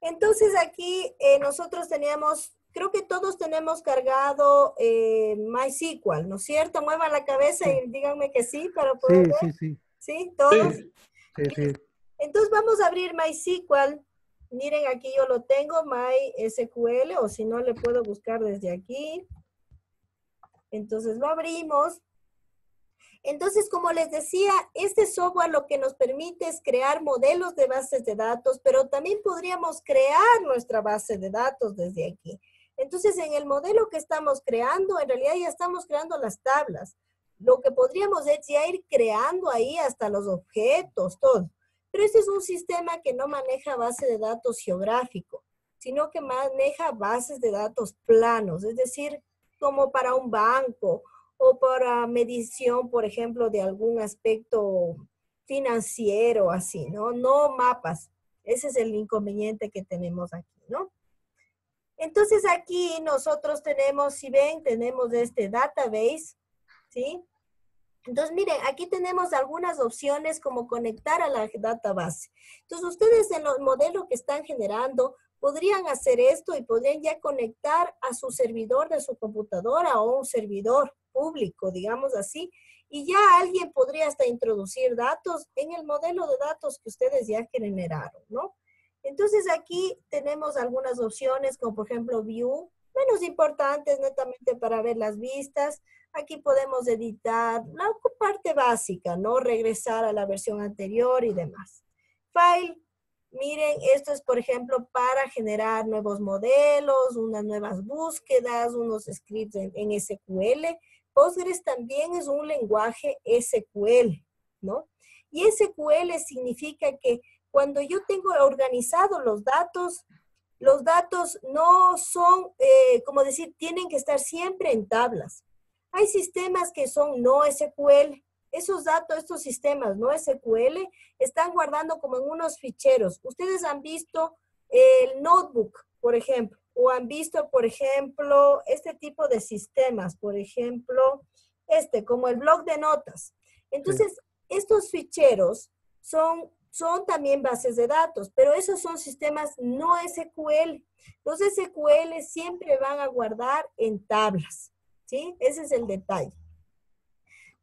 Entonces aquí nosotros teníamos, creo que todos tenemos cargado MySQL, ¿no es cierto? Muevan la cabeza Sí, y díganme que sí para poder sí, ver. sí, sí, ¿Sí? ¿Todos? Sí, sí, sí. Entonces vamos a abrir MySQL. Miren, aquí yo lo tengo, MySQL, o si no le puedo buscar desde aquí. Entonces lo abrimos. Entonces, como les decía, este software lo que nos permite es crear modelos de bases de datos, pero también podríamos crear nuestra base de datos desde aquí. Entonces, en el modelo que estamos creando, en realidad ya estamos creando las tablas. Lo que podríamos es ya ir creando ahí hasta los objetos, todo. Pero este es un sistema que no maneja base de datos geográfico, sino que maneja bases de datos planos, es decir, como para un banco o para medición, por ejemplo, de algún aspecto financiero, así, ¿no? No mapas. Ese es el inconveniente que tenemos aquí, ¿no? Entonces aquí nosotros tenemos, si ven, tenemos este database, ¿sí? Entonces, miren, aquí tenemos algunas opciones como conectar a la database. Entonces, ustedes en los modelos que están generando podrían hacer esto y podrían ya conectar a su servidor de su computadora o un servidor público, digamos así, y ya alguien podría hasta introducir datos en el modelo de datos que ustedes ya generaron, ¿no? Entonces, aquí tenemos algunas opciones como, por ejemplo, View, menos importantes netamente para ver las vistas. Aquí podemos editar la parte básica, ¿no? Regresar a la versión anterior y demás. File, miren, esto es, por ejemplo, para generar nuevos modelos, unas nuevas búsquedas, unos scripts en SQL. Postgres también es un lenguaje SQL, ¿no? Y SQL significa que cuando yo tengo organizados los datos no son, como decir, tienen que estar siempre en tablas. Hay sistemas que son no SQL. Esos datos, estos sistemas no SQL, están guardando como en unos ficheros. Ustedes han visto el notebook, por ejemplo, o han visto, por ejemplo, este tipo de sistemas, por ejemplo, como el blog de notas. Sí. Entonces, estos ficheros son también bases de datos, pero esos son sistemas no SQL. Los SQL siempre van a guardar en tablas. ¿Sí? Ese es el detalle.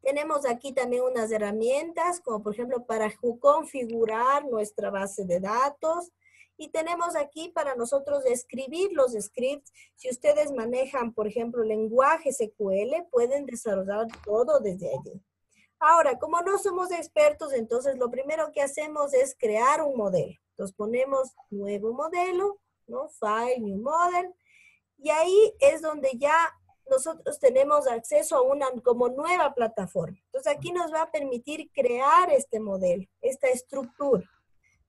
Tenemos aquí también unas herramientas, como por ejemplo para configurar nuestra base de datos. Y tenemos aquí para nosotros escribir los scripts. Si ustedes manejan, por ejemplo, lenguaje SQL, pueden desarrollar todo desde allí. Ahora, como no somos expertos, entonces lo primero que hacemos es crear un modelo. Entonces ponemos nuevo modelo, ¿no? File, New Model. Y ahí es donde ya nosotros tenemos acceso a una como nueva plataforma. Entonces aquí nos va a permitir crear este modelo, esta estructura,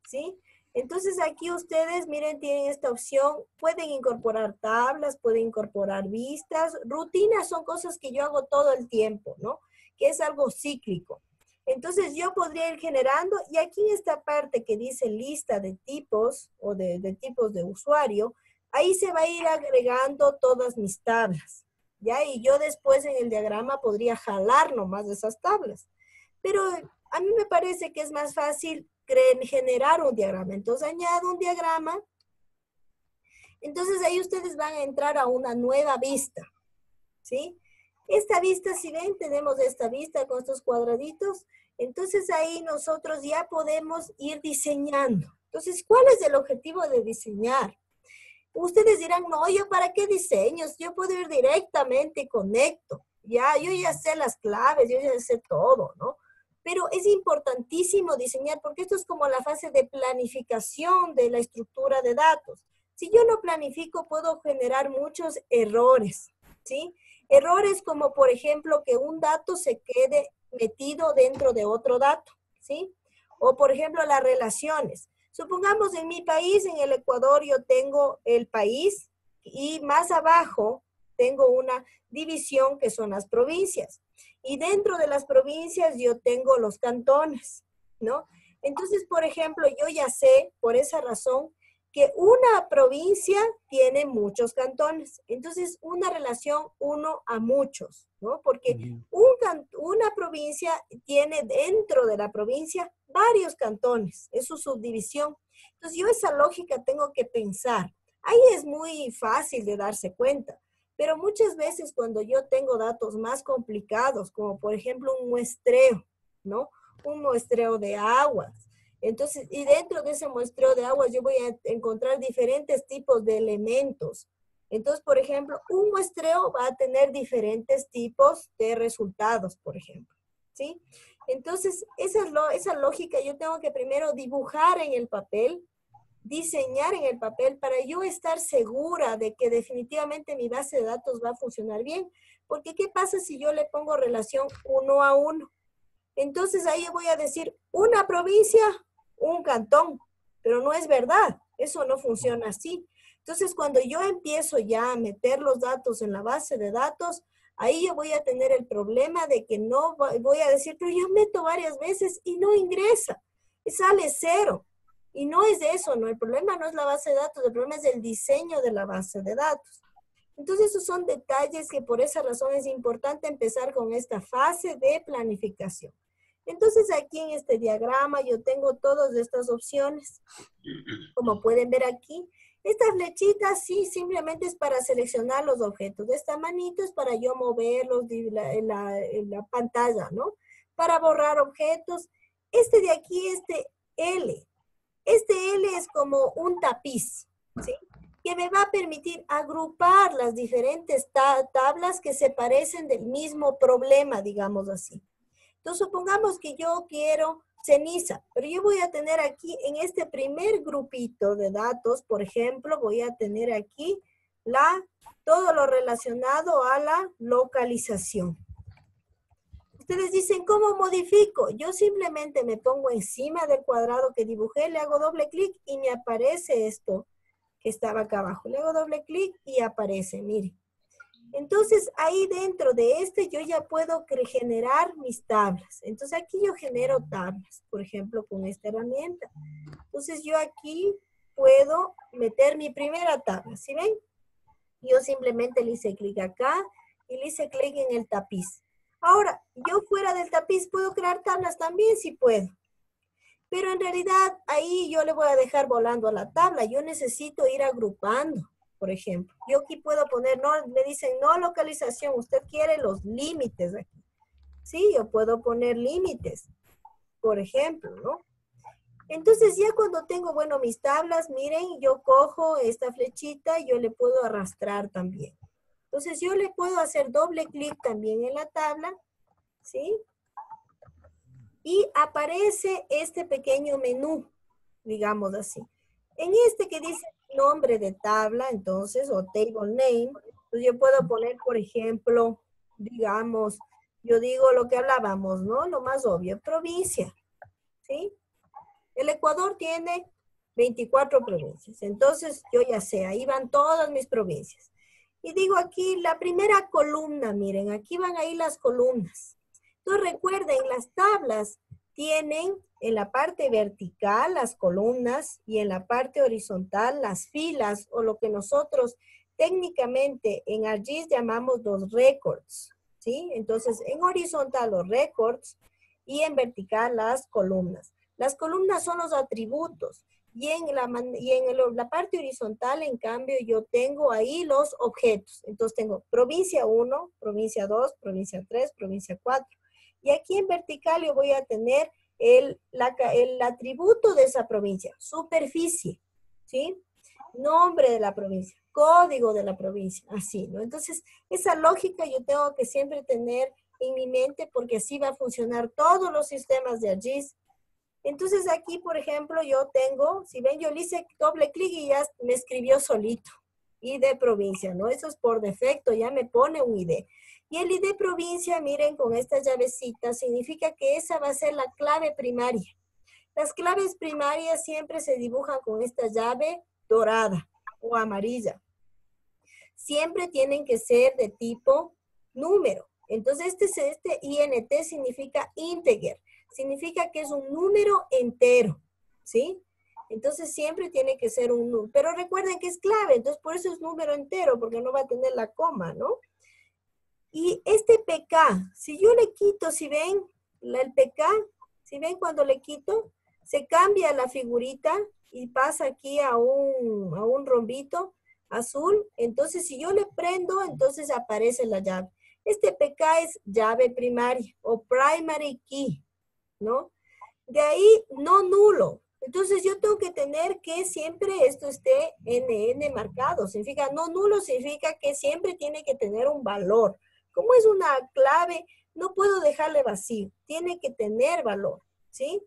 ¿sí? Entonces aquí ustedes, miren, tienen esta opción, pueden incorporar tablas, pueden incorporar vistas, rutinas son cosas que yo hago todo el tiempo, ¿no? Que es algo cíclico. Entonces yo podría ir generando, y aquí en esta parte que dice lista de tipos o de tipos de usuario, ahí se va a ir agregando todas mis tablas, ¿ya? Y yo después en el diagrama podría jalar nomás esas tablas. Pero a mí me parece que es más fácil generar un diagrama. Entonces añado un diagrama. Entonces ahí ustedes van a entrar a una nueva vista, ¿sí? Esta vista, si ven, tenemos esta vista con estos cuadraditos. Entonces ahí nosotros ya podemos ir diseñando. Entonces, ¿cuál es el objetivo de diseñar? Ustedes dirán, no, ¿yo para qué diseños? Yo puedo ir directamente y conecto. Ya, yo ya sé las claves, yo ya sé todo, ¿no? Pero es importantísimo diseñar porque esto es como la fase de planificación de la estructura de datos. Si yo no planifico, puedo generar muchos errores, ¿sí? Errores como, por ejemplo, que un dato se quede metido dentro de otro dato, ¿sí? O, por ejemplo, las relaciones. Supongamos en mi país, en el Ecuador, yo tengo el país y más abajo tengo una división que son las provincias. Y dentro de las provincias yo tengo los cantones, ¿no? Entonces, por ejemplo, yo ya sé, por esa razón, que una provincia tiene muchos cantones. Entonces, una relación uno a muchos, ¿no? Porque una provincia tiene dentro de la provincia varios cantones, es su subdivisión. Entonces, yo esa lógica tengo que pensar. Ahí es muy fácil de darse cuenta, pero muchas veces cuando yo tengo datos más complicados, como por ejemplo un muestreo, ¿no? Un muestreo de aguas. Entonces, y dentro de ese muestreo de aguas yo voy a encontrar diferentes tipos de elementos. Entonces, por ejemplo, un muestreo va a tener diferentes tipos de resultados, por ejemplo, ¿sí? Entonces, esa lógica yo tengo que primero dibujar en el papel, diseñar en el papel para yo estar segura de que definitivamente mi base de datos va a funcionar bien. Porque, ¿qué pasa si yo le pongo relación uno a uno? Entonces ahí voy a decir una provincia, un cantón, pero no es verdad, eso no funciona así. Entonces cuando yo empiezo ya a meter los datos en la base de datos, ahí yo voy a tener el problema de que no voy a decir, pero yo meto varias veces y no ingresa, y sale cero. Y no es de eso, no, el problema no es la base de datos, el problema es el diseño de la base de datos. Entonces, esos son detalles que por esa razón es importante empezar con esta fase de planificación. Entonces, aquí en este diagrama yo tengo todas estas opciones. Como pueden ver aquí, esta flechita sí simplemente es para seleccionar los objetos. Esta manito es para yo moverlos en la pantalla, ¿no? Para borrar objetos. Este de aquí, este L. Este L es como un tapiz, ¿sí? Que me va a permitir agrupar las diferentes tablas que se parecen del mismo problema, digamos así. Entonces, supongamos que yo quiero ceniza, pero yo voy a tener aquí en este primer grupito de datos, por ejemplo, voy a tener aquí todo lo relacionado a la localización. Ustedes dicen, ¿cómo modifico? Yo simplemente me pongo encima del cuadrado que dibujé, le hago doble clic y me aparece esto que estaba acá abajo. Le hago doble clic y aparece, mire. Entonces, ahí dentro de este yo ya puedo generar mis tablas. Entonces, aquí yo genero tablas, por ejemplo, con esta herramienta. Entonces, yo aquí puedo meter mi primera tabla, ¿sí ven? Yo simplemente le hice clic acá y le hice clic en el tapiz. Ahora, yo fuera del tapiz puedo crear tablas también, sí puedo. Pero en realidad ahí yo le voy a dejar volando a la tabla. Yo necesito ir agrupando, por ejemplo. Yo aquí puedo poner, no, me dicen no localización, usted quiere los límites aquí. Sí, yo puedo poner límites, por ejemplo, ¿no? Entonces ya cuando tengo, bueno, mis tablas, miren, yo cojo esta flechita y yo le puedo arrastrar también. Entonces yo le puedo hacer doble clic también en la tabla, ¿sí? Y aparece este pequeño menú, digamos así. En este que dice nombre de tabla, entonces, o table name, pues yo puedo poner, por ejemplo, digamos, yo digo lo que hablábamos, ¿no? Lo más obvio, provincia, ¿sí? El Ecuador tiene 24 provincias, entonces yo ya sé, ahí van todas mis provincias. Y digo aquí, la primera columna, miren, aquí van ahí las columnas. Entonces recuerden, las tablas tienen en la parte vertical las columnas y en la parte horizontal las filas o lo que nosotros técnicamente en ArcGIS llamamos los records, ¿sí? Entonces en horizontal los records y en vertical las columnas. Las columnas son los atributos y en la parte horizontal, en cambio, yo tengo ahí los objetos. Entonces tengo provincia 1, provincia 2, provincia 3, provincia 4. Y aquí en vertical yo voy a tener el atributo de esa provincia, superficie, ¿sí? Nombre de la provincia, código de la provincia, así, ¿no? Entonces, esa lógica yo tengo que siempre tener en mi mente porque así va a funcionar todos los sistemas de ArcGIS. Entonces aquí, por ejemplo, yo tengo, si ven, yo le hice doble clic y ya me escribió solito. ID provincia, ¿no? Eso es por defecto, ya me pone un ID. Y el ID provincia, miren, con estas llavecitas, significa que esa va a ser la clave primaria. Las claves primarias siempre se dibujan con esta llave dorada o amarilla. Siempre tienen que ser de tipo número. Entonces, este INT significa integer. Significa que es un número entero, ¿sí? Entonces siempre tiene que ser un número. Pero recuerden que es clave, entonces por eso es número entero, porque no va a tener la coma, ¿no? Y este PK, si yo le quito, si ven, el PK, si ven cuando le quito, se cambia la figurita y pasa aquí a un rombito azul. Entonces, si yo le prendo, entonces aparece la llave. Este PK es llave primaria o primary key, ¿no? De ahí, no nulo. Entonces, yo tengo que tener que siempre esto esté NN marcado. Significa, no nulo significa que siempre tiene que tener un valor. Como es una clave, no puedo dejarle vacío. Tiene que tener valor, ¿sí?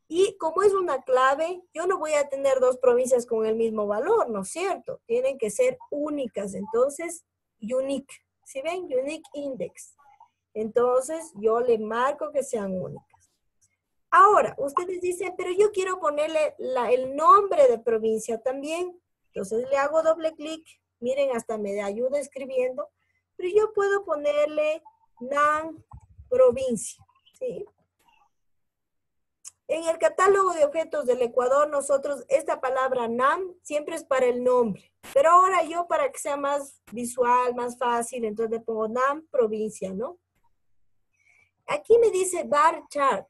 Y como es una clave, yo no voy a tener dos provincias con el mismo valor, ¿no es cierto? Tienen que ser únicas. Entonces, unique. ¿Sí ven? Unique index. Entonces, yo le marco que sean únicas. Ahora, ustedes dicen, pero yo quiero ponerle el nombre de provincia también. Entonces, le hago doble clic. Miren, hasta me ayuda escribiendo. Pero yo puedo ponerle NAM provincia, ¿sí? En el catálogo de objetos del Ecuador, nosotros, esta palabra NAM siempre es para el nombre. Pero ahora yo, para que sea más visual, más fácil, entonces le pongo NAM provincia, ¿no? Aquí me dice bar chart.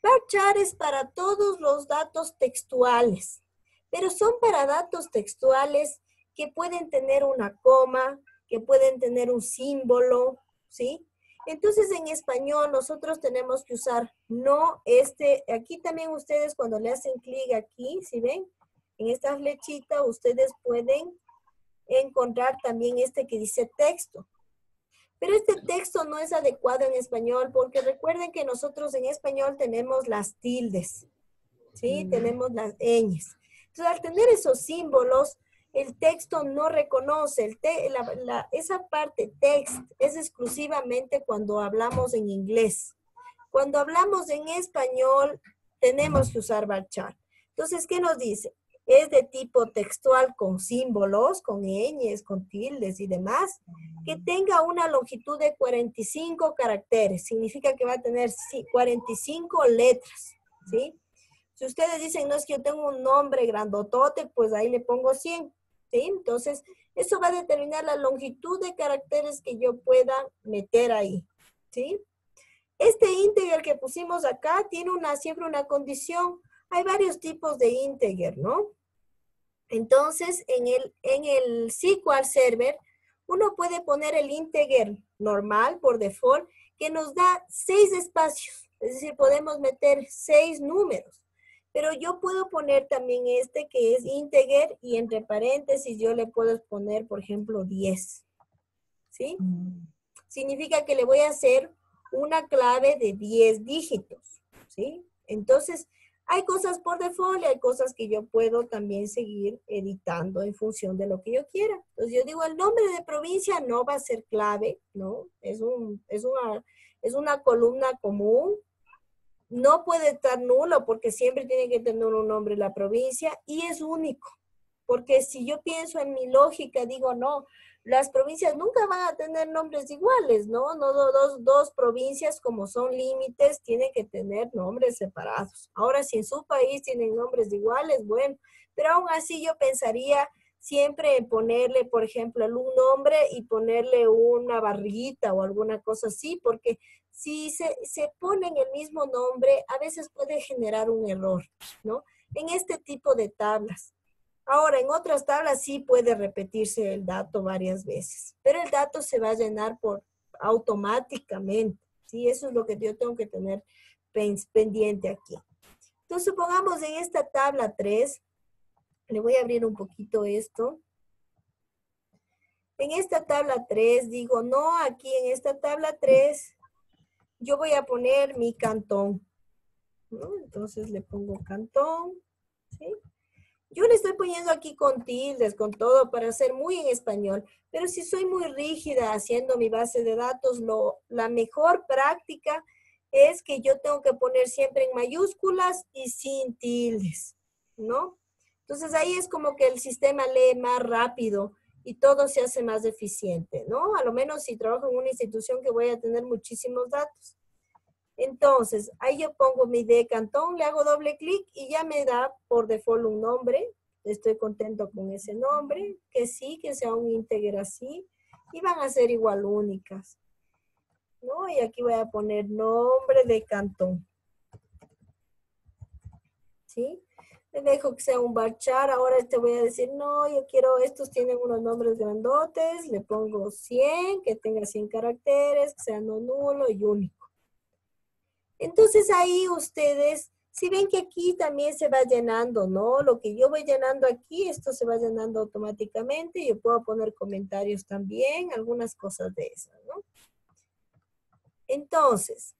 Bar chart es para todos los datos textuales, pero son para datos textuales que pueden tener una coma, que pueden tener un símbolo, ¿sí? Entonces, en español, nosotros tenemos que usar no aquí también ustedes cuando le hacen clic aquí, ¿sí ven? En esta flechita, ustedes pueden encontrar también este que dice texto. Pero este texto no es adecuado en español porque recuerden que nosotros en español tenemos las tildes, ¿sí? Tenemos las ñes. Entonces, al tener esos símbolos, el texto no reconoce. Esa parte text es exclusivamente cuando hablamos en inglés. Cuando hablamos en español, tenemos que usar varchar. Entonces, ¿qué nos dice? Es de tipo textual con símbolos, con ñes, con tildes y demás, que tenga una longitud de 45 caracteres. Significa que va a tener 45 letras, ¿sí? Si ustedes dicen, no, es que yo tengo un nombre grandotote, pues ahí le pongo 100, ¿sí? Entonces, eso va a determinar la longitud de caracteres que yo pueda meter ahí, ¿sí? Este integer que pusimos acá tiene siempre una condición. Hay varios tipos de integer, ¿no? Entonces, en el SQL Server, uno puede poner el integer normal por default, que nos da 6 espacios. Es decir, podemos meter 6 números. Pero yo puedo poner también este que es integer y entre paréntesis yo le puedo poner, por ejemplo, 10. ¿Sí? Significa que le voy a hacer una clave de 10 dígitos. ¿Sí? Entonces, hay cosas por default y hay cosas que yo puedo también seguir editando en función de lo que yo quiera. Entonces, yo digo, el nombre de provincia no va a ser clave, ¿no? Es una columna común. No puede estar nulo porque siempre tiene que tener un nombre la provincia y es único. Porque si yo pienso en mi lógica, digo, no, las provincias nunca van a tener nombres iguales, ¿no? No, dos provincias como son límites tienen que tener nombres separados. Ahora, si en su país tienen nombres iguales, bueno, pero aún así yo pensaría siempre en ponerle, por ejemplo, un nombre y ponerle una barriguita o alguna cosa así, porque si se ponen el mismo nombre, a veces puede generar un error, ¿no? En este tipo de tablas. Ahora, en otras tablas sí puede repetirse el dato varias veces, pero el dato se va a llenar automáticamente, ¿sí? Eso es lo que yo tengo que tener pendiente aquí. Entonces, supongamos en esta tabla 3, le voy a abrir un poquito esto. En esta tabla 3, digo, no, aquí en esta tabla 3, yo voy a poner mi cantón, ¿no? Entonces le pongo cantón, ¿sí? Yo le estoy poniendo aquí con tildes, con todo, para ser muy en español. Pero si soy muy rígida haciendo mi base de datos, la mejor práctica es que yo tengo que poner siempre en mayúsculas y sin tildes, ¿no? Entonces ahí es como que el sistema lee más rápido y todo se hace más eficiente, ¿no? A lo menos si trabajo en una institución que voy a tener muchísimos datos. Entonces, ahí yo pongo mi de cantón, le hago doble clic y ya me da por default un nombre. Estoy contento con ese nombre, que sí, que sea un íntegro así, y van a ser igual únicas, ¿no? Y aquí voy a poner nombre de cantón, ¿sí? Le dejo que sea un varchar, ahora te voy a decir, no, yo quiero, estos tienen unos nombres grandotes, le pongo 100, que tenga 100 caracteres, que sea no nulo y único. Entonces ahí ustedes, si ven que aquí también se va llenando, ¿no? Lo que yo voy llenando aquí, esto se va llenando automáticamente. Yo puedo poner comentarios también, algunas cosas de esas, ¿no? Entonces,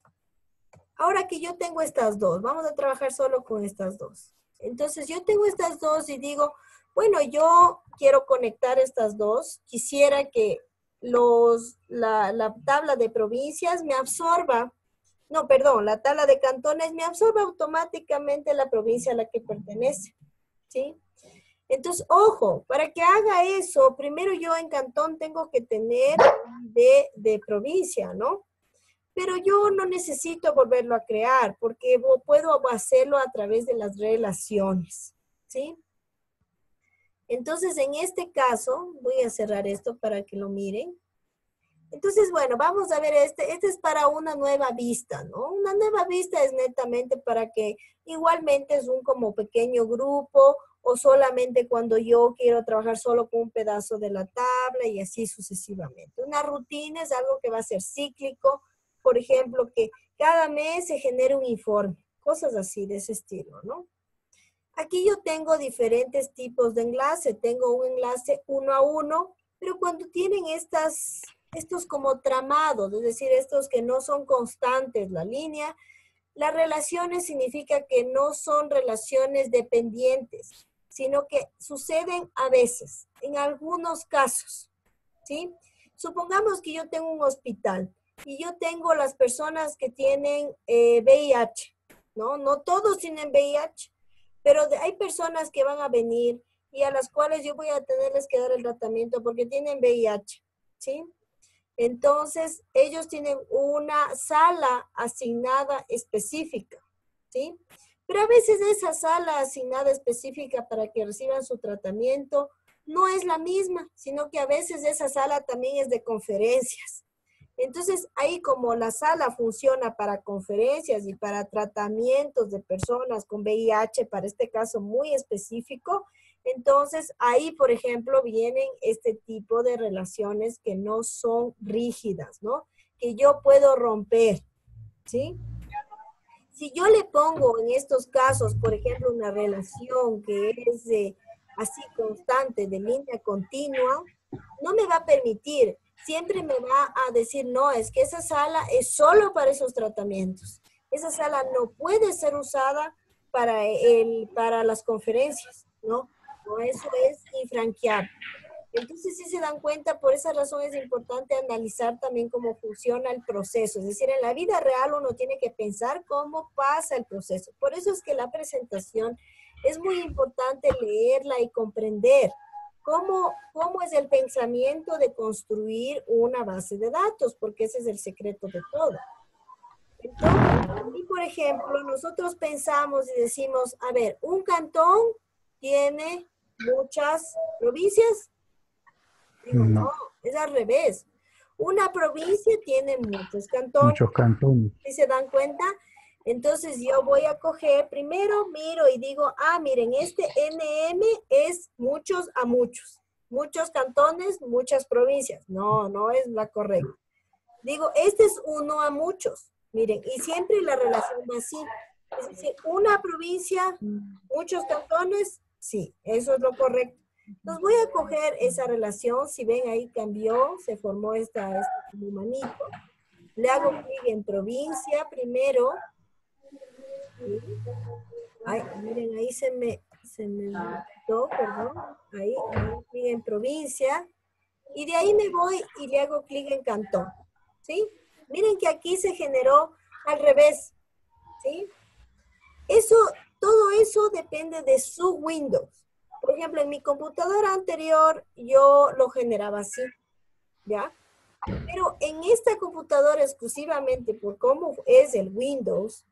ahora que yo tengo estas dos, vamos a trabajar solo con estas dos. Entonces yo tengo estas dos y digo, bueno, yo quiero conectar estas dos. Quisiera que la tabla de provincias me absorba. No, perdón, la tabla de cantones me absorbe automáticamente la provincia a la que pertenece, ¿sí? Entonces, ojo, para que haga eso, primero yo en cantón tengo que tener de provincia, ¿no? Pero yo no necesito volverlo a crear porque puedo hacerlo a través de las relaciones, ¿sí? Entonces, en este caso, voy a cerrar esto para que lo miren. Entonces, bueno, vamos a ver, este es para una nueva vista, ¿no? Una nueva vista es netamente para que igualmente es un como pequeño grupo o solamente cuando yo quiero trabajar solo con un pedazo de la tabla y así sucesivamente. Una rutina es algo que va a ser cíclico, por ejemplo, que cada mes se genere un informe, cosas así de ese estilo, ¿no? Aquí yo tengo diferentes tipos de enlace. Tengo un enlace uno a uno, pero cuando tienen estos como tramados, es decir, estos que no son constantes la línea, las relaciones significa que no son relaciones dependientes, sino que suceden a veces, en algunos casos, ¿sí? Supongamos que yo tengo un hospital y yo tengo las personas que tienen VIH, ¿no? No todos tienen VIH, pero hay personas que van a venir y a las cuales yo voy a tenerles que dar el tratamiento porque tienen VIH, ¿sí? Entonces, ellos tienen una sala asignada específica, ¿sí? Pero a veces esa sala asignada específica para que reciban su tratamiento no es la misma, sino que a veces esa sala también es de conferencias. Entonces, ahí como la sala funciona para conferencias y para tratamientos de personas con VIH, para este caso muy específico, entonces ahí, por ejemplo, vienen este tipo de relaciones que no son rígidas, ¿no? Que yo puedo romper, ¿sí? Si yo le pongo en estos casos, por ejemplo, una relación que es así constante, de línea continua, no me va a permitir, siempre me va a decir, no, es que esa sala es solo para esos tratamientos. Esa sala no puede ser usada para las conferencias, ¿no? No, eso es infranqueable. Entonces, si se dan cuenta, por esa razón es importante analizar también cómo funciona el proceso. Es decir, en la vida real uno tiene que pensar cómo pasa el proceso. Por eso es que la presentación es muy importante leerla y comprender cómo es el pensamiento de construir una base de datos, porque ese es el secreto de todo. Entonces, y por ejemplo, nosotros pensamos y decimos, a ver, un cantón tiene muchas provincias. Digo, no, es al revés. Una provincia tiene muchos cantones, Muchos cantones. ¿sí se dan cuenta? Entonces yo voy a coger, primero miro y digo, ah, miren, este NM es muchos a muchos. Muchos cantones, muchas provincias. No, no es la correcta. Digo, este es uno a muchos. Miren, y siempre la relación va así. Es decir, una provincia, muchos cantones, sí, eso es lo correcto. Entonces voy a coger esa relación, si ven ahí cambió, se formó este como manito. Le hago clic en provincia primero. ¿Sí? Ay, miren, ahí se me quitó, perdón. Ahí le hago clic en provincia. Y de ahí me voy y le hago clic en cantón. ¿Sí? Miren que aquí se generó al revés. ¿Sí? Eso, todo eso depende de su Windows. Por ejemplo, en mi computadora anterior yo lo generaba así, ¿ya? Pero en esta computadora exclusivamente por cómo es el Windows,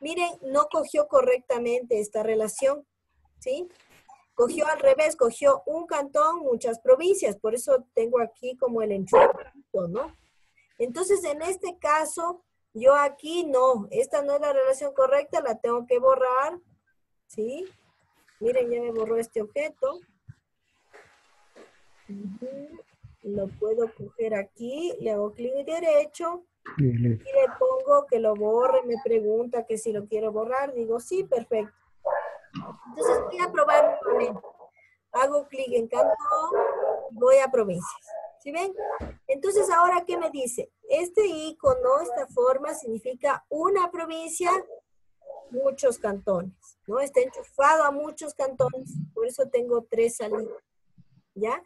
miren, no cogió correctamente esta relación, ¿sí? Cogió al revés, cogió un cantón, muchas provincias, por eso tengo aquí como el enchufamiento, ¿no? Entonces, en este caso, yo aquí no, esta no es la relación correcta, la tengo que borrar, ¿sí? Miren, ya me borró este objeto. Lo puedo coger aquí, le hago clic derecho y le pongo que lo borre, me pregunta que si lo quiero borrar, digo sí, perfecto. Entonces voy a probar nuevamente. Hago clic en cantón y voy a provincias. ¿Sí ven? Entonces ahora, ¿qué me dice? Este icono, esta forma significa una provincia, muchos cantones, ¿no? Está enchufado a muchos cantones, por eso tengo 3 salidas, ¿ya?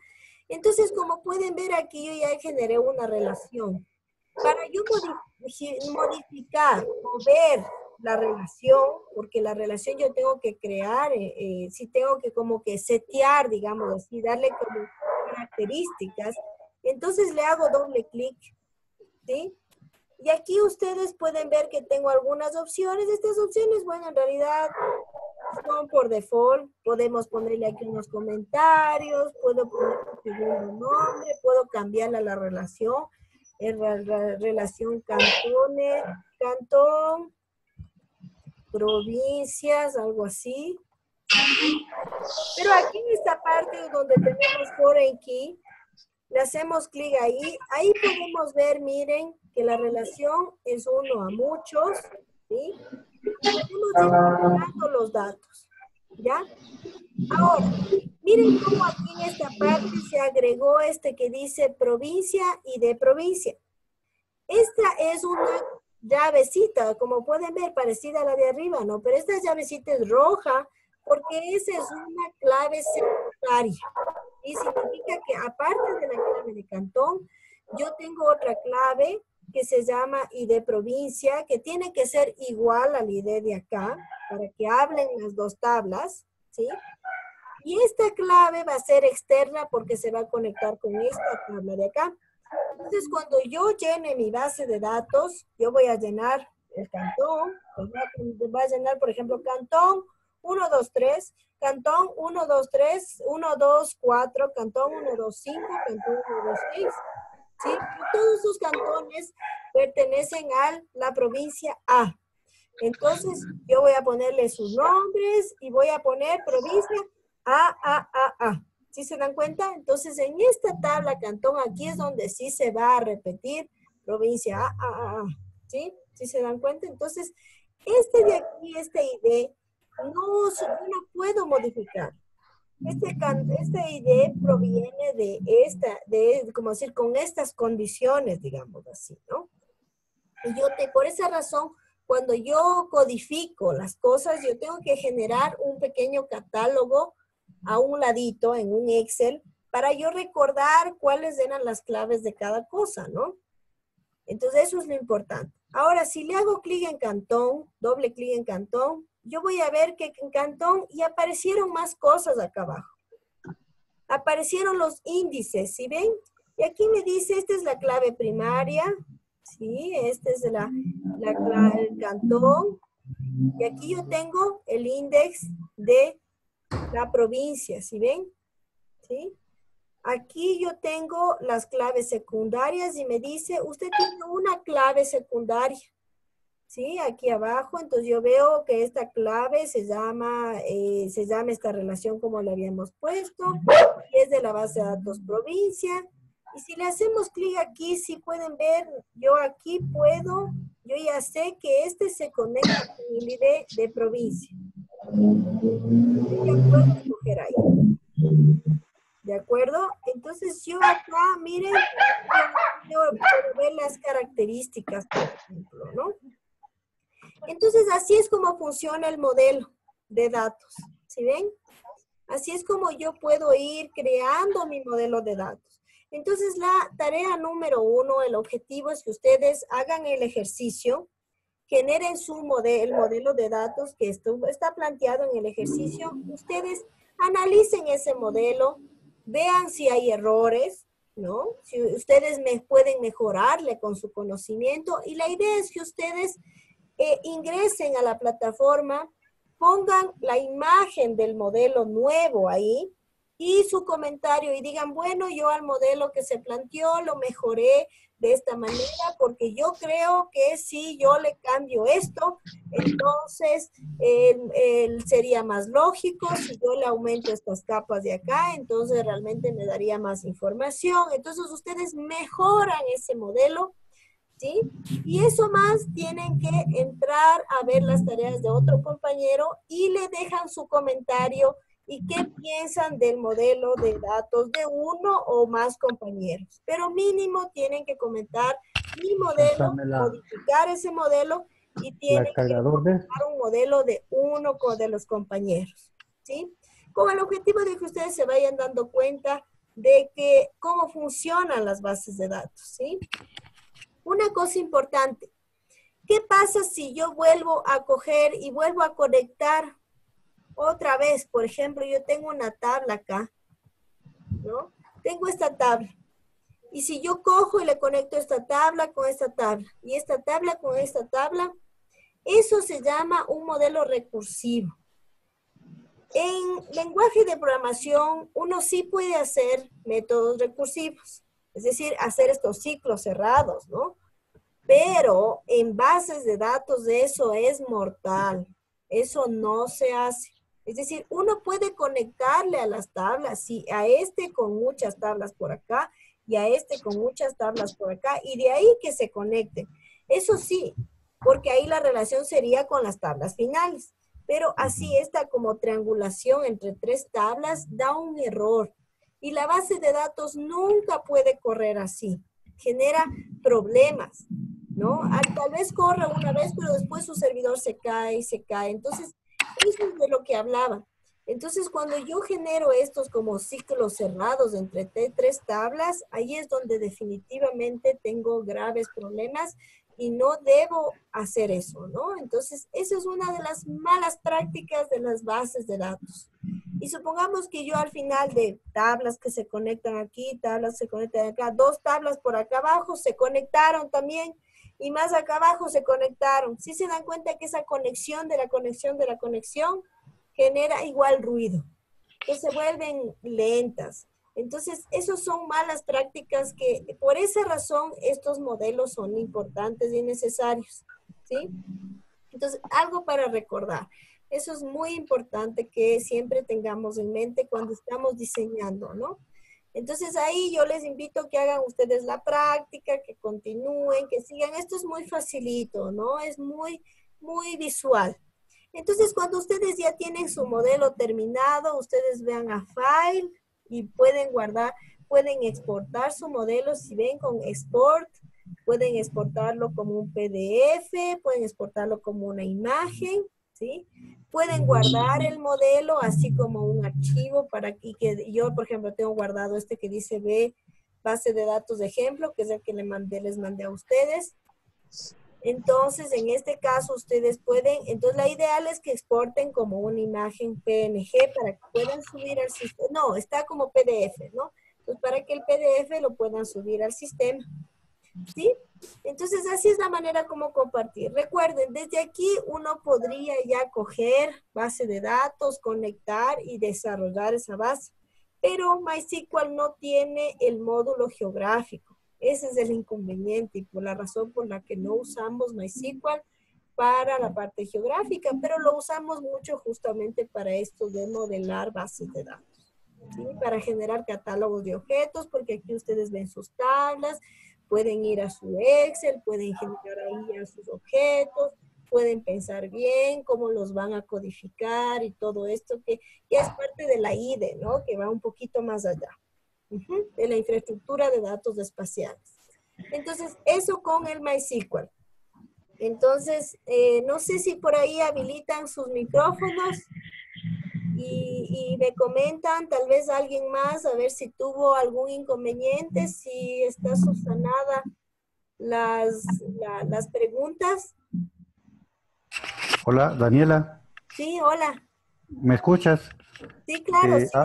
Entonces, como pueden ver aquí, yo ya generé una relación. Para yo modificar, mover la relación, porque la relación yo tengo que crear, sí tengo que como que setear, digamos así, darle como características. Entonces le hago doble clic, ¿sí? Y aquí ustedes pueden ver que tengo algunas opciones. Estas opciones, bueno, en realidad son por default. Podemos ponerle aquí unos comentarios, puedo poner un segundo nombre, puedo cambiarle a la relación, relación cantones, cantón, provincias, algo así. Pero aquí en esta parte donde tenemos foreign key, le hacemos clic ahí. Ahí podemos ver, miren, que la relación es uno a muchos, ¿sí? Y podemos ir filtrando los datos, ¿ya? Ahora, miren cómo aquí en esta parte se agregó este que dice provincia y de provincia. Esta es una llavecita, como pueden ver, parecida a la de arriba, ¿no? Pero esta llavecita es roja porque esa es una clave secundaria. Y significa que aparte de la clave de cantón, yo tengo otra clave que se llama ID provincia, que tiene que ser igual al ID de acá, para que hablen las dos tablas, ¿sí? Y esta clave va a ser externa porque se va a conectar con esta tabla de acá. Entonces, cuando yo llene mi base de datos, yo voy a llenar el cantón, pues voy a llenar, por ejemplo, cantón 123, cantón 123, 124, cantón 125, cantón 126. ¿Sí? Todos esos cantones pertenecen a la provincia A. Entonces, yo voy a ponerle sus nombres y voy a poner provincia A. ¿Sí se dan cuenta? Entonces, en esta tabla cantón, aquí es donde sí se va a repetir provincia A. ¿Sí? ¿Sí se dan cuenta? Entonces, este de aquí, este ID, yo no puedo modificar. Este ID proviene de como decir, con estas condiciones, digamos así, ¿no? Y por esa razón, cuando yo codifico las cosas, yo tengo que generar un pequeño catálogo a un ladito en un Excel para yo recordar cuáles eran las claves de cada cosa, ¿no? Entonces, eso es lo importante. Ahora, si le hago clic en Cantón, doble clic en Cantón, yo voy a ver que en Cantón y aparecieron más cosas acá abajo. Aparecieron los índices, ¿sí ven? Y aquí me dice, esta es la clave primaria, ¿sí? Esta es el cantón. Y aquí yo tengo el índice de la provincia, ¿sí ven? ¿Sí? Aquí yo tengo las claves secundarias y me dice, usted tiene una clave secundaria. ¿Sí? Aquí abajo, entonces yo veo que esta clave se llama esta relación como le habíamos puesto, y es de la base de datos provincia. Y si le hacemos clic aquí, si pueden ver, yo aquí yo ya sé que este se conecta con el ID de provincia. Yo ya puedo escoger ahí. ¿De acuerdo? Entonces yo acá, miren, yo puedo ver las características, por ejemplo, ¿no? Entonces, así es como funciona el modelo de datos. ¿Sí ven? Así es como yo puedo ir creando mi modelo de datos. Entonces, la tarea número 1, el objetivo es que ustedes hagan el ejercicio, generen el modelo de datos que está planteado en el ejercicio. Ustedes analicen ese modelo, vean si hay errores, ¿no? Si ustedes me pueden mejorarle con su conocimiento y la idea es que ustedes ingresen a la plataforma, pongan la imagen del modelo nuevo ahí y su comentario y digan, bueno, yo al modelo que se planteó lo mejoré de esta manera porque yo creo que si yo le cambio esto, entonces sería más lógico, si yo le aumento estas capas de acá, entonces realmente me daría más información. Entonces ustedes mejoran ese modelo, ¿sí? Y eso más tienen que entrar a ver las tareas de otro compañero y le dejan su comentario y qué piensan del modelo de datos de uno o más compañeros. Pero mínimo tienen que comentar mi modelo, Pásame modificar ese modelo y la tienen que cargador de... comentar un modelo de uno de los compañeros, ¿sí? Con el objetivo de que ustedes se vayan dando cuenta de que cómo funcionan las bases de datos, ¿sí? Una cosa importante, ¿qué pasa si yo vuelvo a coger y vuelvo a conectar otra vez? Por ejemplo, yo tengo una tabla acá, ¿no? Tengo esta tabla. Y si yo cojo y le conecto esta tabla con esta tabla y esta tabla con esta tabla, eso se llama un modelo recursivo. En lenguaje de programación, uno sí puede hacer métodos recursivos, es decir, hacer estos ciclos cerrados, ¿no? Pero en bases de datos eso es mortal. Eso no se hace. Es decir, uno puede conectarle a las tablas, sí, a este con muchas tablas por acá y a este con muchas tablas por acá, y de ahí que se conecten. Eso sí, porque ahí la relación sería con las tablas finales. Pero así esta como triangulación entre tres tablas da un error. Y la base de datos nunca puede correr así. Genera problemas. ¿No? Tal vez corra una vez, pero después su servidor se cae y se cae. Entonces, eso es de lo que hablaba. Entonces, cuando yo genero estos como ciclos cerrados entre tres tablas, ahí es donde definitivamente tengo graves problemas y no debo hacer eso, ¿no? Entonces, esa es una de las malas prácticas de las bases de datos. Y supongamos que yo al final de tablas que se conectan aquí, tablas que se conectan acá, dos tablas por acá abajo se conectaron también y más acá abajo se conectaron. ¿Sí se dan cuenta que esa conexión de la conexión de la conexión genera igual ruido? Entonces se vuelven lentas. Entonces, esos son malas prácticas que por esa razón estos modelos son importantes y necesarios, ¿sí? Entonces, algo para recordar. Eso es muy importante que siempre tengamos en mente cuando estamos diseñando, ¿no? Entonces ahí yo les invito a que hagan ustedes la práctica, que continúen, que sigan. Esto es muy facilito, ¿no? Es muy visual. Entonces cuando ustedes ya tienen su modelo terminado, ustedes vean a File y pueden guardar, pueden exportar su modelo. Si ven con Export, pueden exportarlo como un PDF, pueden exportarlo como una imagen, ¿sí? Pueden guardar el modelo así como un archivo para que yo, por ejemplo, tengo guardado este que dice B, base de datos de ejemplo, que es el que les mandé a ustedes. Entonces, en este caso, ustedes pueden, entonces la ideal es que exporten como una imagen PNG para que puedan subir al sistema. No, está como PDF, ¿no? Entonces, para que el PDF lo puedan subir al sistema. ¿Sí? Entonces, así es la manera como compartir. Recuerden, desde aquí uno podría ya coger base de datos, conectar y desarrollar esa base. Pero MySQL no tiene el módulo geográfico. Ese es el inconveniente y por la razón por la que no usamos MySQL para la parte geográfica, pero lo usamos mucho justamente para esto de modelar bases de datos. ¿Sí? Para generar catálogos de objetos, porque aquí ustedes ven sus tablas, pueden ir a su Excel, pueden generar ahí ya sus objetos, pueden pensar bien cómo los van a codificar y todo esto que ya es parte de la IDE, ¿no? Que va un poquito más allá, de la infraestructura de datos espaciales. Entonces, eso con el MySQL. Entonces, no sé si por ahí habilitan sus micrófonos y me comentan, tal vez alguien más, a ver si tuvo algún inconveniente, si está subsanada las preguntas. Hola, Daniela, Sí, hola. ¿me escuchas? Sí, claro, sí, sí.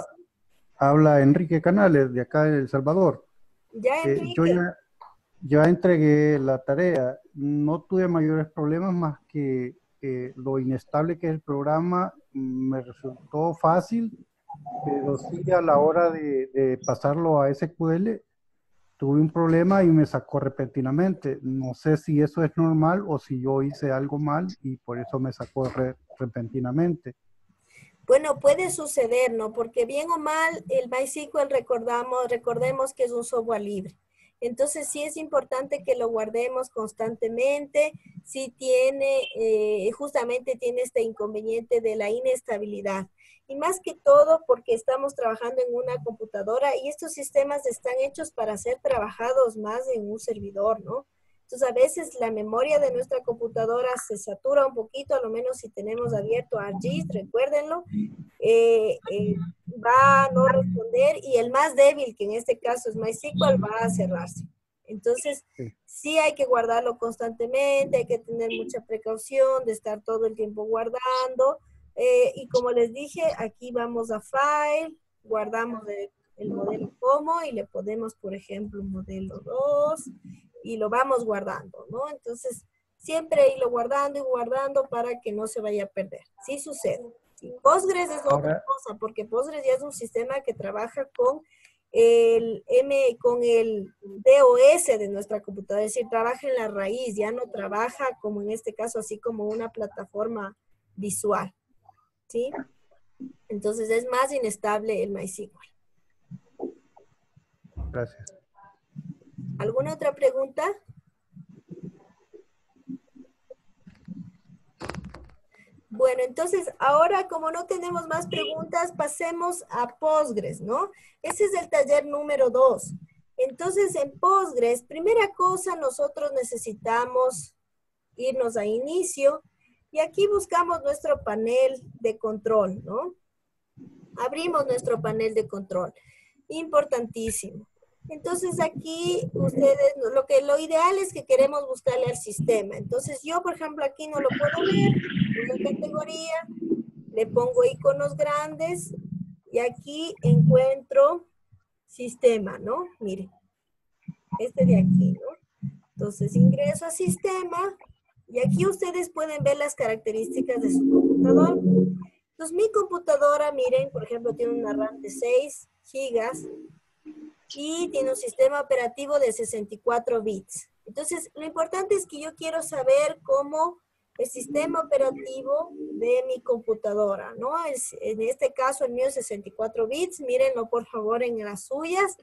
Habla Enrique Canales de acá de El Salvador. Ya, Yo Enrique. ya entregué la tarea. No tuve mayores problemas más que lo inestable que es el programa. Me resultó fácil, pero sí a la hora de pasarlo a SQL tuve un problema y me sacó repentinamente. No sé si eso es normal o si yo hice algo mal y por eso me sacó repentinamente. Bueno, puede suceder, ¿no? Porque bien o mal, el MySQL recordemos que es un software libre. Entonces sí es importante que lo guardemos constantemente. Sí tiene, justamente tiene este inconveniente de la inestabilidad. Y más que todo porque estamos trabajando en una computadora y estos sistemas están hechos para ser trabajados más en un servidor, ¿no? Entonces, a veces la memoria de nuestra computadora se satura un poquito, a lo menos si tenemos abierto ArcGIS, recuérdenlo, va a no responder y el más débil, que en este caso es MySQL, va a cerrarse. Entonces, Sí. sí hay que guardarlo constantemente, hay que tener mucha precaución de estar todo el tiempo guardando. Y como les dije, aquí vamos a File, guardamos el modelo como y le ponemos, por ejemplo, modelo 2 y lo vamos guardando, ¿no? Entonces, siempre irlo guardando y guardando para que no se vaya a perder. Sí sucede. Sí. Postgres es otra Ahora, cosa, porque Postgres ya es un sistema que trabaja con el DOS de nuestra computadora, es decir, trabaja en la raíz, ya no trabaja como en este caso, así como una plataforma visual, ¿sí? Entonces es más inestable el MySQL. gracias. ¿Alguna otra pregunta? Bueno, entonces ahora como no tenemos más preguntas, pasemos a Postgres, ¿no? Ese es el taller número 2. Entonces en Postgres, primera cosa, nosotros necesitamos irnos a inicio y aquí buscamos nuestro panel de control, ¿no? Abrimos nuestro panel de control. Importantísimo. Entonces aquí ustedes, lo ideal es que queremos buscarle al sistema. Entonces yo, por ejemplo, aquí no lo puedo ver, voy a categoría, le pongo iconos grandes y aquí encuentro sistema, ¿no? Miren, este de aquí, ¿no? Entonces ingreso a sistema y aquí ustedes pueden ver las características de su computador. Entonces mi computadora, miren, por ejemplo, tiene una RAM de 6 gigas y tiene un sistema operativo de 64 bits. Entonces, lo importante es que yo quiero saber cómo el sistema operativo de mi computadora, ¿no? En este caso, el mío es 64 bits. Mírenlo, por favor, en las suyas,